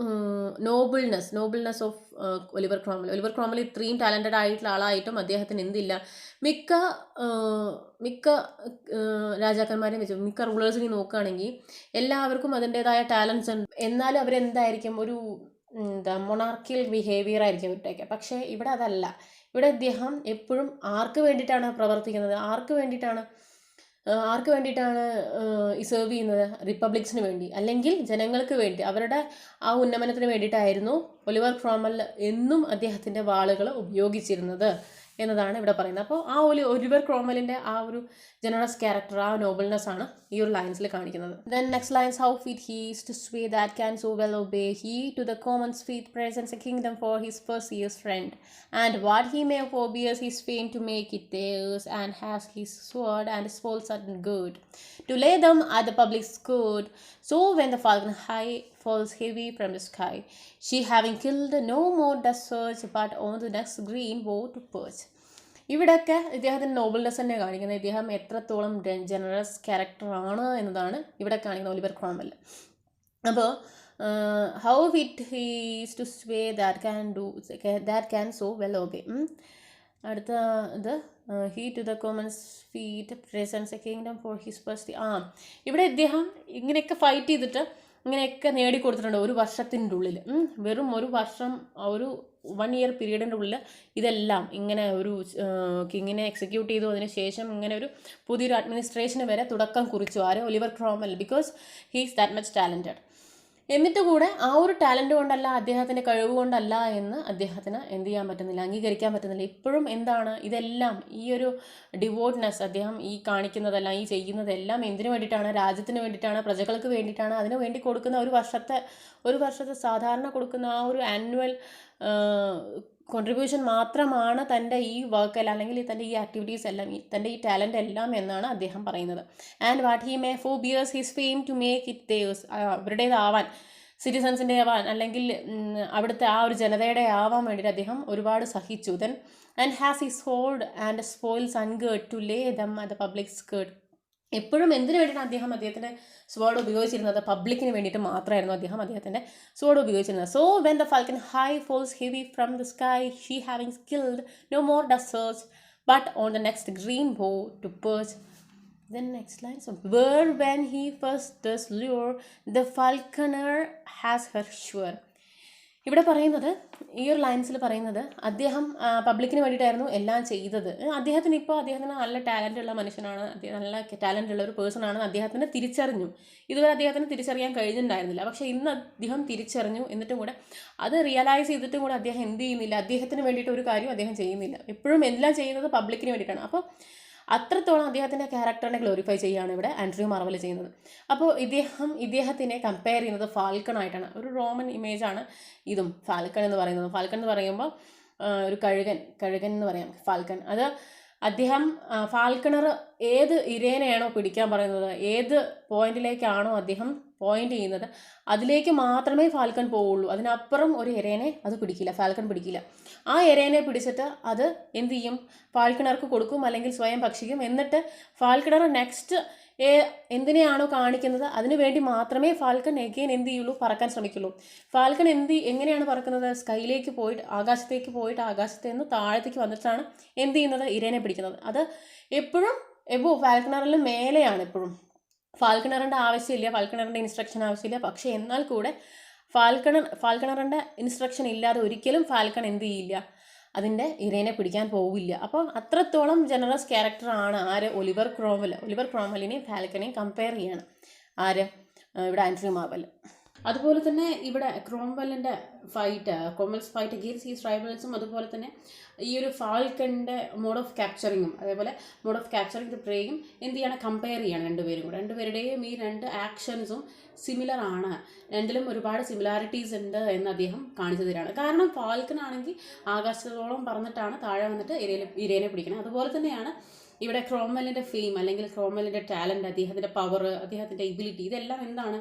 Speaker 1: നോബിൾനെസ് ഓഫ് ഒലിവർ ക്രോമൽ ഇത്രയും ടാലൻറ്റഡ് ആയിട്ടുള്ള ആളായിട്ടും അദ്ദേഹത്തിന് എന്തില്ല, മിക്ക രാജാക്കന്മാരെയും വെച്ച് മിക്ക റൂളേഴ്സിനെ നോക്കുകയാണെങ്കിൽ എല്ലാവർക്കും അതിൻ്റെതായ ടാലൻസ് ഉണ്ട്. എന്നാലും അവരെന്തായിരിക്കും, എന്താ മൊണാർക്കിയൽ ബിഹേവിയർ ആയിരിക്കും ഇവരുടെയൊക്കെ. പക്ഷേ ഇവിടെ അതല്ല. ഇവിടെ ഇദ്ദേഹം എപ്പോഴും ആർക്ക് വേണ്ടിയിട്ടാണ് പ്രവർത്തിക്കുന്നത്, ആർക്ക് വേണ്ടിയിട്ടാണ് ഈ സെർവ് ചെയ്യുന്നത്? റിപ്പബ്ലിക്സിന് വേണ്ടി, അല്ലെങ്കിൽ ജനങ്ങൾക്ക് വേണ്ടി, അവരുടെ ആ ഉന്നമനത്തിന് വേണ്ടിയിട്ടായിരുന്നു ഒലിവർ ക്രോംവെൽ എന്നും അദ്ദേഹത്തിൻ്റെ വാളുകൾ ഉപയോഗിച്ചിരുന്നത് എന്നതാണ് ഇവിടെ പറയുന്നത്. അപ്പോൾ ആ ഒലിവർ ക്രോംവെലിൻ്റെ ആ ഒരു ജനറസ് ക്യാരക്ടർ, ആ നോബിൾനെസ് ആണ് ഈ ഒരു ലൈൻസിൽ കാണിക്കുന്നത്. Then next lines, how fit he is to sway that can so well obey he to the commons feet presents a kingdom for his perseus friend, and what he may forbears his fame to make it theirs, and has his sword and spoils and good to lay them at the public's good. So when the falcon high falls heavy from the sky, she having killed no more does search, but on the next green bough to perch. ഇവിടെയൊക്കെ ഇദ്ദേഹത്തിൻ്റെ നോബിൾനെസ് തന്നെ കാണിക്കുന്നത്, ഇദ്ദേഹം എത്രത്തോളം generous ക്യാരക്ടറാണ് എന്നതാണ് ഇവിടെ കാണിക്കുന്നത് ഒലിവർ ക്രോംവെൽ. അപ്പോൾ how it he is to sway that can so well obey. അടുത്ത ഇത് he to the commons feet presents a kingdom for his first. ഇവിടെ ഇദ്ദേഹം ഇങ്ങനെയൊക്കെ ഫൈറ്റ് ചെയ്തിട്ട് ഇങ്ങനെയൊക്കെ നേടിക്കൊടുത്തിട്ടുണ്ട് ഒരു വർഷത്തിൻ്റെ ഉള്ളിൽ. വെറും ഒരു വർഷം, ഒരു 1 year പീരീഡിൻ്റെ ഉള്ളിൽ ഇതെല്ലാം ഇങ്ങനെ ഒരു കിങ്ങിനെ എക്സിക്യൂട്ട് ചെയ്തു. അതിന് ശേഷം ഇങ്ങനെ ഒരു പുതിയൊരു അഡ്മിനിസ്ട്രേഷന് വരെ തുടക്കം കുറിച്ചു. ആര്? Oliver Cromwell. Because he is that much talented. എന്നിട്ട് കൂടെ ആ ഒരു ടാലൻറ്റ് കൊണ്ടല്ല, അദ്ദേഹത്തിൻ്റെ കഴിവ് കൊണ്ടല്ല എന്ന് അദ്ദേഹത്തിന് എന്ത് ചെയ്യാൻ പറ്റുന്നില്ല, അംഗീകരിക്കാൻ പറ്റുന്നില്ല. ഇപ്പോഴും എന്താണ് ഇതെല്ലാം, ഈ ഒരു ഡിവോട്ട്നെസ് അദ്ദേഹം ഈ കാണിക്കുന്നതെല്ലാം, ഈ ചെയ്യുന്നതെല്ലാം എന്തിനു വേണ്ടിയിട്ടാണ്? രാജ്യത്തിന് വേണ്ടിയിട്ടാണ്, പ്രജകൾക്ക് വേണ്ടിയിട്ടാണ്. അതിനു വേണ്ടി കൊടുക്കുന്ന ഒരു വർഷത്തെ സാധാരണ കൊടുക്കുന്ന ആ ഒരു ആനുവൽ കോൺട്രിബ്യൂഷൻ മാത്രമാണ് തൻ്റെ ഈ വർക്കെല്ലാം, അല്ലെങ്കിൽ തൻ്റെ ഈ ആക്ടിവിറ്റീസ് എല്ലാം, തൻ്റെ ഈ ടാലൻ്റ് എല്ലാം എന്നാണ് അദ്ദേഹം പറയുന്നത്. And what he may forbears his fame to make it theirs, അവരുടേതാവാൻ, സിറ്റിസൺസിൻ്റെ ആവാൻ, അല്ലെങ്കിൽ അവിടുത്തെ ആ ഒരു ജനതയുടെ ആവാൻ വേണ്ടിയിട്ട് അദ്ദേഹം ഒരുപാട് സഹിച്ചു. Then and has his hold and spoils ungirt to lay them at the public skirt. എപ്പോഴും എന്തിനു വേണ്ടിയിട്ടാണ് അദ്ദേഹത്തിൻ്റെ സ്വേർഡ് ഉപയോഗിച്ചിരുന്നത്? പബ്ലിക്കിന് വേണ്ടിയിട്ട് മാത്രമായിരുന്നു അദ്ദേഹത്തിൻ്റെ സ്വേർഡ് ഉപയോഗിച്ചിരുന്നത്. So when the falcon high falls heavy from the sky, she having skilled no more does search, but on the next green bough to perch. Then next line, so where when he first does lure, the falconer has her sure. ഇവിടെ പറയുന്നത്, ഈ ഒരു ലൈൻസിൽ പറയുന്നത്, അദ്ദേഹം പബ്ലിക്കിന് വേണ്ടിയിട്ടായിരുന്നു എല്ലാം ചെയ്തത്. അദ്ദേഹത്തിന് നല്ല ടാലൻ്റ് ഉള്ള മനുഷ്യനാണ്, നല്ല ടാലൻ്റ് ഉള്ള ഒരു പേഴ്സൺ ആണെന്ന് അദ്ദേഹത്തിന് തിരിച്ചറിഞ്ഞു. ഇതുവരെ അദ്ദേഹത്തിന് തിരിച്ചറിയാൻ കഴിഞ്ഞിട്ടുണ്ടായിരുന്നില്ല. പക്ഷേ ഇന്ന് അദ്ദേഹം തിരിച്ചറിഞ്ഞു. എന്നിട്ടും കൂടെ അത് റിയലൈസ് ചെയ്തിട്ടും കൂടെ അദ്ദേഹം എന്ത് ചെയ്യുന്നില്ല, അദ്ദേഹത്തിന് വേണ്ടിയിട്ട് ഒരു കാര്യം അദ്ദേഹം ചെയ്യുന്നില്ല. എപ്പോഴും എല്ലാം ചെയ്യുന്നത് പബ്ലിക്കിന് വേണ്ടിയിട്ടാണ്. അപ്പോൾ അത്രത്തോളം അദ്ദേഹത്തിൻ്റെ ക്യാരക്ടറിനെ ഗ്ലോറിഫൈ ചെയ്യുകയാണ് ഇവിടെ ആൻഡ്രൂ മാർവൽ ചെയ്യുന്നത്. അപ്പോൾ ഇദ്ദേഹത്തിനെ കമ്പയർ ചെയ്യുന്നത് ഫാൽക്കൺ ആയിട്ടാണ്. ഒരു റോമൻ ഇമേജാണ് ഇതും, ഫാൽക്കൺ എന്ന് പറയുന്നത്. ഫാൽക്കൺ എന്ന് പറയുമ്പോൾ ഒരു കഴുകൻ എന്ന് പറയാം. ഫാൽക്കൺ അത് അദ്ദേഹം ഫാൽക്കണർ ഏത് ഇരേനെയാണോ പിടിക്കാൻ പറയുന്നത്, ഏത് പോയിന്റിലേക്കാണോ അദ്ദേഹം പോയിന്റ് ചെയ്യുന്നത്, അതിലേക്ക് മാത്രമേ ഫാൽക്കൺ പോവുള്ളൂ. അതിനപ്പുറം ഒരു ഇരേനെ അത് പിടിക്കില്ല, ഫാൽക്കൺ പിടിക്കില്ല. ആ ഇരേനെ പിടിച്ചിട്ട് അത് എന്ത് ചെയ്യും? ഫാൽക്കണർക്ക് കൊടുക്കും, അല്ലെങ്കിൽ സ്വയം ഭക്ഷിക്കും. എന്നിട്ട് ഫാൽക്കണർ നെക്സ്റ്റ് എന്തിനെയാണോ കാണിക്കുന്നത് അതിനു വേണ്ടി മാത്രമേ ഫാൽക്കൺ എഗെയിൻ എന്ത് ചെയ്യുള്ളൂ? പറക്കാൻ ശ്രമിക്കുള്ളൂ. ഫാൽക്കൺ എങ്ങനെയാണ് പറക്കുന്നത്? സ്കൈയിലേക്ക് പോയിട്ട്, ആകാശത്തേക്ക് പോയിട്ട്, ആകാശത്ത് നിന്ന് താഴത്തേക്ക് വന്നിട്ടാണ് എന്ത് ചെയ്യുന്നത്? ഇരേനെ പിടിക്കുന്നത്. അത് എപ്പോഴും ഫാൽക്കണറിൽ മേലെയാണ് എപ്പോഴും. ഫാൽക്കണറിൻ്റെ ആവശ്യമില്ല, ഫാൽക്കണറിൻ്റെ ഇൻസ്ട്രക്ഷൻ ആവശ്യമില്ല. പക്ഷേ എന്നാൽ കൂടെ ഫാൽക്കണറിൻ്റെ ഇൻസ്ട്രക്ഷൻ ഇല്ലാതെ ഒരിക്കലും ഫാൽക്കൺ എന്ത് ചെയ്യില്ല? അതിൻ്റെ ഇരേനെ പിടിക്കാൻ പോവില്ല. അപ്പോൾ അത്രത്തോളം ജനറസ് ക്യാരക്ടറാണ് ആര്? ഒലിവർ ക്രോംവെലിനെയും ഫാൽക്കനെയും കമ്പയർ ചെയ്യണം ആര്? ഇവിടെ ആൻഡ്രൂ മാർവൽ. അതുപോലെ തന്നെ ഇവിടെ ക്രോംവെൽസ് ഫൈറ്റ് അഗെയിൻസ്റ്റ് ഹീസ് റൈവൽസും, അതുപോലെ തന്നെ ഈ ഒരു ഫാൽക്കണിൻ്റെ മോഡ് ഓഫ് ക്യാപ്ചറിങ്ങും, അതേപോലെ മോഡ് ഓഫ് ക്യാപ്ചറിങ് ദ പ്രേയും എന്ത് ചെയ്യണം? കമ്പയർ ചെയ്യണം രണ്ടുപേരുടെയും ഈ രണ്ട് ആക്ഷൻസും സിമിലർ ആണ്. രണ്ടിലും ഒരുപാട് സിമിലാരിറ്റീസ് ഉണ്ട് എന്ന് അദ്ദേഹം കാണിച്ചു തരാണ്. കാരണം ഫാൽക്കൺ ആണെങ്കിൽ ആകാശത്തോളം പറന്നിട്ടാണ് താഴെ വന്നിട്ട് ഇരേനെ പിടിക്കണം. അതുപോലെ തന്നെയാണ് ഇവിടെ ക്രോംവെല്ലിൻ്റെ ഫെയിം, അല്ലെങ്കിൽ ക്രോംവെല്ലിൻ്റെ ടാലൻറ്റ്, അദ്ദേഹത്തിൻ്റെ പവർ, അദ്ദേഹത്തിൻ്റെ എബിലിറ്റി, ഇതെല്ലാം എന്താണ്?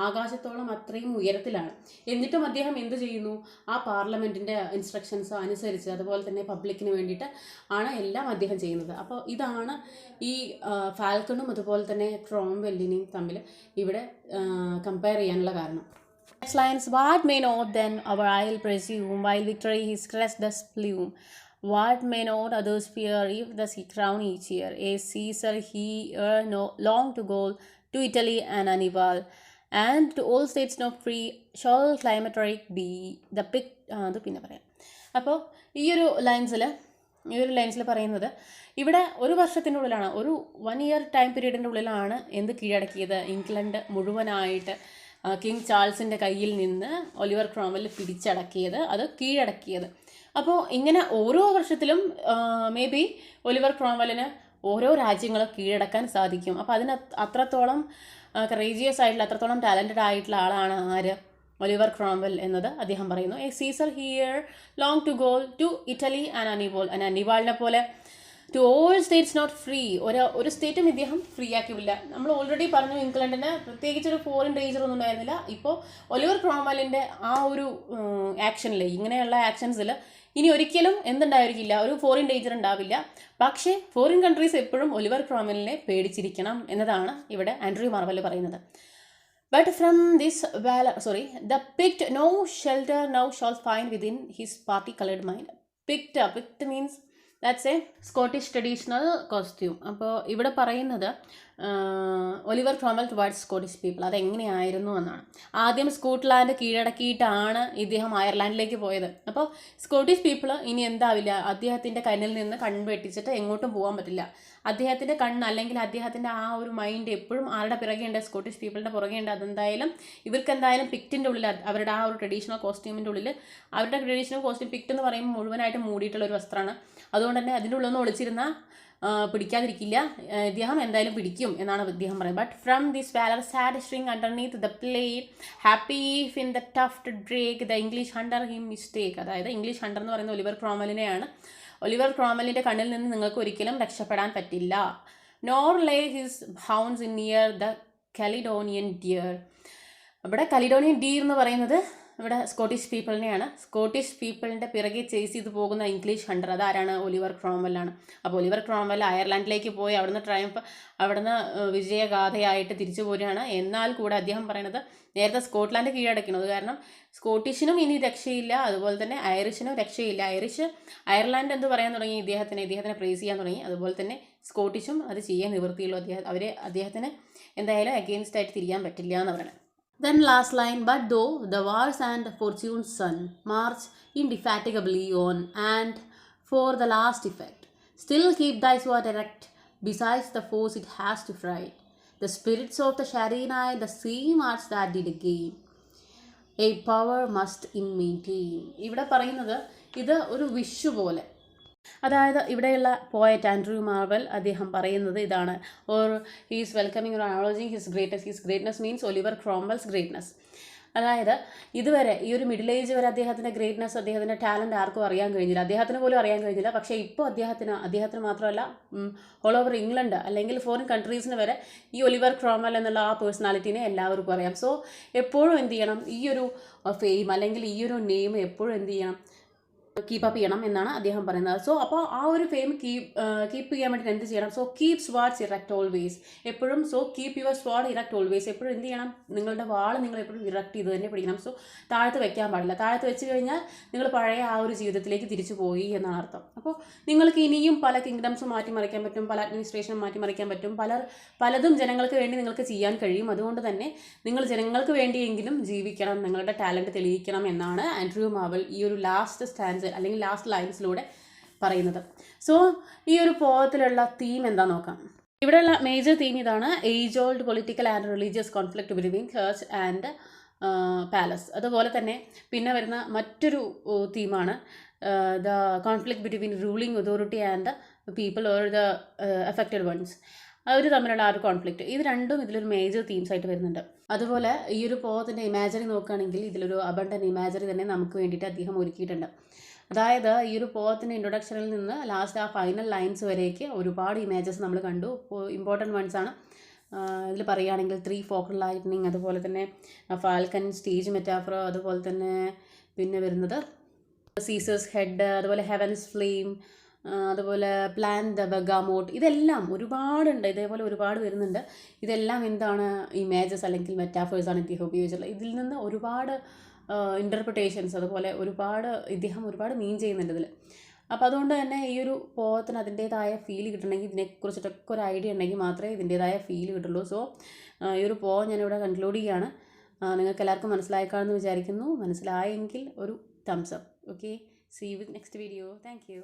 Speaker 1: ആകാശത്തോളം അത്രയും ഉയരത്തിലാണ്. എന്നിട്ടും അദ്ദേഹം എന്ത് ചെയ്യുന്നു? ആ പാർലമെൻറ്റിൻ്റെ ഇൻസ്ട്രക്ഷൻസ് അനുസരിച്ച്, അതുപോലെ തന്നെ പബ്ലിക്കിന് വേണ്ടിയിട്ട് ആണ് എല്ലാം അദ്ദേഹം ചെയ്യുന്നത്. അപ്പോൾ ഇതാണ് ഈ ഫാൽക്കണും അതുപോലെ തന്നെ ക്രോംവെല്ലിനെയും തമ്മിൽ ഇവിടെ കമ്പയർ ചെയ്യാനുള്ള കാരണം. Next lines, what may not then our isle presume, while victory his crest does plume. What may not others fear, if thus he crown each year. A Caesar he no long to go to Italy and Hannibal, and to all states not free shall climacteric be the pick അത് പിന്നെ പറയാം. അപ്പോൾ ഈ ഒരു ലൈൻസിൽ പറയുന്നത് ഇവിടെ ഒരു വർഷത്തിൻ്റെ ഉള്ളിലാണ്, ഒരു 1 year ടൈം പീരീഡിൻ്റെ ഉള്ളിലാണ് എന്ത് കീഴടക്കിയത്, ഇംഗ്ലണ്ട് മുഴുവനായിട്ട് കിങ് ചാൾസിൻ്റെ കയ്യിൽ നിന്ന് ഒലിവർ ക്രോംവെൽ പിടിച്ചടക്കിയത്, അത് കീഴടക്കിയത്. അപ്പോൾ ഇങ്ങനെ ഓരോ വർഷത്തിലും മേ ബി ഒലിവർ ക്രോംവെല്ലിന് ഓരോ രാജ്യങ്ങൾ കീഴടക്കാൻ സാധിക്കും. അപ്പോൾ അതിന് അത്രത്തോളം കറേജിയസ് ആയിട്ടുള്ള, അത്രത്തോളം ടാലൻറ്റഡ് ആയിട്ടുള്ള ആളാണ് ആര്, ഒലിവർ ക്രോംവെൽ എന്നത് അദ്ദേഹം പറയുന്നു. A Caesar here long to go to Italy and അനിവാളിനെ പോലെ to all states not free, ഒരു സ്റ്റേറ്റും ഇദ്ദേഹം ഫ്രീ ആക്കിയില്ല. നമ്മൾ ഓൾറെഡി പറഞ്ഞു ഇംഗ്ലണ്ടിന് പ്രത്യേകിച്ചൊരു ഫോറിൻ ഡേഞ്ചർ ഒന്നും ഉണ്ടായിരുന്നില്ല. ഇപ്പോൾ ഒലിവർ ക്രോംവെല്ലിൻ്റെ ആ ഒരു ആക്ഷനിൽ, ഇങ്ങനെയുള്ള ആക്ഷൻസിൽ ഇനി ഒരിക്കലും എന്തുണ്ടായിരിക്കില്ല, ഒരു ഫോറിൻ ഡേഞ്ചർ ഉണ്ടാവില്ല. പക്ഷേ ഫോറിൻ കൺട്രീസ് എപ്പോഴും ഒലിവർ ക്രോംവെല്ലിനെ പേടിച്ചിരിക്കണം എന്നതാണ് ഇവിടെ ആൻഡ്രൂ മാർവെൽ പറയുന്നത്. But from this valor, the picked no shelter now shall find within his party-colored mind. Picked means that's a Scottish traditional costume. അപ്പോൾ ഇവിടെ പറയുന്നത് Oliver Cromwell towards Scottish people അതെങ്ങനെയായിരുന്നു എന്നാണ്. ആദ്യം സ്കോട്ട്ലാൻഡ് കീഴടക്കിയിട്ടാണ് ഇദ്ദേഹം അയർലാൻഡിലേക്ക് പോയത്. അപ്പോൾ സ്കോട്ടിഷ് പീപ്പിൾ ഇനി എന്താവില്ല, അദ്ദേഹത്തിൻ്റെ കണ്ണിൽ നിന്ന് കൺവെട്ടിച്ചിട്ട് എങ്ങോട്ടും പോകാൻ പറ്റില്ല. അദ്ദേഹത്തിൻ്റെ കണ്ണ് അല്ലെങ്കിൽ അദ്ദേഹത്തിൻ്റെ ആ ഒരു മൈൻഡ് എപ്പോഴും ആരുടെ പിറകെയുണ്ട്, സ്കോട്ടിഷ് പീപ്പിളിൻ്റെ പുറകെയുണ്ട്. അതെന്തായാലും ഇവർക്ക് എന്തായാലും പിക്റ്റിൻ്റെ ഉള്ളിൽ, അവരുടെ ആ ഒരു ട്രഡീഷണൽ കോസ്റ്റ്യൂമിൻ്റെ ഉള്ളിൽ, അവരുടെ ട്രഡീഷണൽ കോസ്റ്റ്യൂം പിക്റ്റ് എന്ന് പറയുമ്പോൾ മുഴുവനായിട്ട് മൂടിയിട്ടുള്ള ഒരു വസ്ത്രമാണ്. അതുകൊണ്ട് തന്നെ അതിൻ്റെ ഉള്ളിൽ നിന്ന് ഒളിച്ചിരുന്ന പിടിക്കാതിരിക്കില്ല, ഇദ്ദേഹം എന്തായാലും പിടിക്കും എന്നാണ് ഇദ്ദേഹം പറയുന്നത്. But from this valour sad string underneath the plate happy in the tufted brake the English hunter him mistake. അതായത് ഇംഗ്ലീഷ് ഹണ്ടർ എന്ന് പറയുന്നത് ഒലിവർ ക്രോംവെല്ലിനെയാണ്. ഒലിവർ ക്രോംവെല്ലിൻ്റെ കണ്ണിൽ നിന്ന് നിങ്ങൾക്ക് ഒരിക്കലും രക്ഷപ്പെടാൻ പറ്റില്ല. Nor lay his hounds in near the Caledonian deer. ഇവിടെ കലിഡോണിയൻ ഡിയർ എന്ന് പറയുന്നത് ഇവിടെ സ്കോട്ടിഷ് പീപ്പിളിനെയാണ്. സ്കോട്ടിഷ് പീപ്പിളിൻ്റെ പിറകെ ചേസ് ചെയ്ത് പോകുന്ന ഇംഗ്ലീഷ് ഹണ്ടർ അതാരാണ്, ഒലിവർ ക്രോംവെല്ലാണ്. അപ്പോൾ ഒലിവർ ക്രോംവെൽ അയർലാൻഡിലേക്ക് പോയി അവിടുന്ന് വിജയഗാഥയായിട്ട് തിരിച്ചു പോരുകയാണ്. എന്നാൽ കൂടെ അദ്ദേഹം പറയുന്നത് നേരത്തെ സ്കോട്ട്ലാൻഡ് കീഴടക്കുന്നത് കാരണം സ്കോട്ടിഷിനും ഇനി രക്ഷയില്ല, അതുപോലെ തന്നെ ഐറിഷിനും രക്ഷയില്ല. അയർലാൻഡ് എന്ത് പറയാൻ തുടങ്ങി, ഇദ്ദേഹത്തിനെ പ്രേസ് ചെയ്യാൻ തുടങ്ങി. അതുപോലെ തന്നെ സ്കോട്ടിഷും അത് ചെയ്യാൻ നിവൃത്തിയുള്ളൂ. അദ്ദേഹത്തിന് എന്തായാലും അഗെയിൻസ്റ്റ് ആയിട്ട് തിരിയാൻ പറ്റില്ല എന്ന് പറയുന്നത്. Then last line, but though the wars and fortune's sun march indefatigably on, and for the last effect, still keep thy sword erect besides the force it has to fright. The spirits of the Sharinai, the same arts that did again, a power must in maintain. ഇവിടെ പറയുന്നത് ഇത് ഒരു വിഷു പോലെ, അതായത് ഇവിടെയുള്ള poet Andrew Marvell അദ്ദേഹം പറയുന്നത് ഇതാണ്, or his welcoming or acknowledging his greatness means Oliver Cromwell's greatness. അതായത് ഇതുവരെ ഈ ഒരു മിഡിൽ ഏജ് വരെ അദ്ദേഹത്തിൻ്റെ ഗ്രേറ്റ്നസ്, അദ്ദേഹത്തിൻ്റെ ടാലൻറ്റ് ആർക്കും അറിയാൻ കഴിഞ്ഞില്ല, അദ്ദേഹത്തിന് പോലും അറിയാൻ കഴിഞ്ഞില്ല. പക്ഷേ ഇപ്പോൾ അദ്ദേഹത്തിന് മാത്രമല്ല ഓൾ ഓവർ ഇംഗ്ലണ്ട് അല്ലെങ്കിൽ ഫോറിൻ കൺട്രീസിന് വരെ ഈ ഒലിവർ ക്രോംവെൽ എന്നുള്ള ആ പേഴ്സണാലിറ്റീനെ എല്ലാവർക്കും അറിയാം. സോ എപ്പോഴും എന്ത് ചെയ്യണം, ഈ ഒരു ഫെയിം അല്ലെങ്കിൽ ഈ ഒരു നെയിം എപ്പോഴും എന്ത് ചെയ്യണം, കീപ്പ് അപ്പ് ചെയ്യണം എന്നാണ് അദ്ദേഹം പറയുന്നത്. സോ അപ്പോൾ ആ ഒരു ഫെയിം കീപ്പ് ചെയ്യാൻ വേണ്ടിയിട്ട് എന്ത് ചെയ്യണം, so keep swords erect always, എപ്പോഴും so keep your sword erect always, എപ്പോഴും എന്ത് ചെയ്യണം, നിങ്ങളുടെ വാൾ നിങ്ങൾ എപ്പോഴും ഇറക്റ്റ് ചെയ്ത് തന്നെ പിടിക്കണം. സോ താഴത്ത് വെക്കാൻ പാടില്ല, താഴത്ത് വെച്ച് കഴിഞ്ഞാൽ നിങ്ങൾ പഴയ ആ ഒരു ജീവിതത്തിലേക്ക് തിരിച്ചു പോയി എന്നാണ് അർത്ഥം. അപ്പോൾ നിങ്ങൾക്ക് ഇനിയും പല കിങ്ഡംസും മാറ്റിമറിക്കാൻ പറ്റും, പല അഡ്മിനിസ്ട്രേഷനും മാറ്റിമറിക്കാൻ പറ്റും, പലതും ജനങ്ങൾക്ക് വേണ്ടി നിങ്ങൾക്ക് ചെയ്യാൻ കഴിയും. അതുകൊണ്ട് തന്നെ നിങ്ങൾ ജനങ്ങൾക്ക് വേണ്ടിയെങ്കിലും ജീവിക്കണം, നിങ്ങളുടെ ടാലൻറ്റ് തെളിയിക്കണം എന്നാണ് ആൻഡ്രൂ മാർവെൽ ഈ ഒരു ലാസ്റ്റ് സ്റ്റാൻസ് അല്ലെങ്കിൽ ലാസ്റ്റ് ലൈൻസിലൂടെ പറയുന്നത്. സോ ഈ ഒരു പോയത്തിലുള്ള തീം എന്താ നോക്കാം. ഇവിടെയുള്ള മേജർ തീം ഇതാണ്, age old political and religious conflict between church and palace. അതുപോലെ തന്നെ പിന്നെ വരുന്ന മറ്റൊരു തീമാണ് the conflict between ruling authority and people or the affected ones, അവർ തമ്മിലുള്ള ആ ഒരു കോൺഫ്ലിക്റ്റ്. ഇത് രണ്ടും ഇതിലൊരു മേജർ തീംസ് ആയിട്ട് വരുന്നുണ്ട്. അതുപോലെ ഈ ഒരു പോയത്തിൻ്റെ ഇമാജറി നോക്കുകയാണെങ്കിൽ ഇതിലൊരു അബണ്ടൻ്റ് ഇമാജറി തന്നെ നമുക്ക് വേണ്ടിയിട്ട് അദ്ദേഹം ഒരുക്കിയിട്ടുണ്ട്. അതായത് ഈ ഒരു പോയത്തിൻ്റെ ഇൻട്രൊഡക്ഷനിൽ നിന്ന് ലാസ്റ്റ് ആ ഫൈനൽ ലൈൻസ് വരേക്ക് ഒരുപാട് ഇമേജസ് നമ്മൾ കണ്ടു. ഇമ്പോർട്ടൻറ്റ് വൺസ് ആണ് ഇതിൽ പറയുകയാണെങ്കിൽ 3 ഫോക്കൽ ലൈറ്റ്നിങ്, അതുപോലെ തന്നെ ഫാൽക്കൺ സ്റ്റേജ് മെറ്റാഫർ, അതുപോലെ തന്നെ പിന്നെ വരുന്നത് സീസേഴ്സ് ഹെഡ്, അതുപോലെ ഹെവൻസ് ഫ്ലെയിം, അതുപോലെ പ്ലാൻ ദ ബഗാമോട്ട്, ഇതെല്ലാം ഒരുപാടുണ്ട്, ഇതേപോലെ ഒരുപാട് വരുന്നുണ്ട്. ഇതെല്ലാം എന്താണ്, ഇമേജസ് അല്ലെങ്കിൽ മെറ്റാഫേഴ്സാണ് ഇദ്ദേഹം ഉപയോഗിച്ചിട്ടുള്ളത്. ഇതിൽ നിന്ന് ഒരുപാട് ഇൻ്റർപ്രിട്ടേഷൻസ്, അതുപോലെ ഇദ്ദേഹം ഒരുപാട് മീൻ ചെയ്യുന്നുണ്ട് ഇതിൽ.
Speaker 2: അപ്പോൾ അതുകൊണ്ട് തന്നെ ഈ ഒരു പോയത്തിന് അതിൻ്റേതായ ഫീൽ കിട്ടണമെങ്കിൽ ഇതിനെക്കുറിച്ചിട്ടൊക്കെ ഒരു ഐഡിയ ഉണ്ടെങ്കിൽ മാത്രമേ ഇതിൻ്റേതായ ഫീൽ കിട്ടുള്ളൂ. സോ ഈ ഒരു പോയം ഞാനിവിടെ കൺക്ലൂഡ് ചെയ്യുകയാണ്. നിങ്ങൾക്ക് എല്ലാവർക്കും മനസ്സിലായിക്കാണെന്ന് വിചാരിക്കുന്നു. മനസ്സിലായെങ്കിൽ ഒരു thumbs up. Okay, see you with next video. Thank U.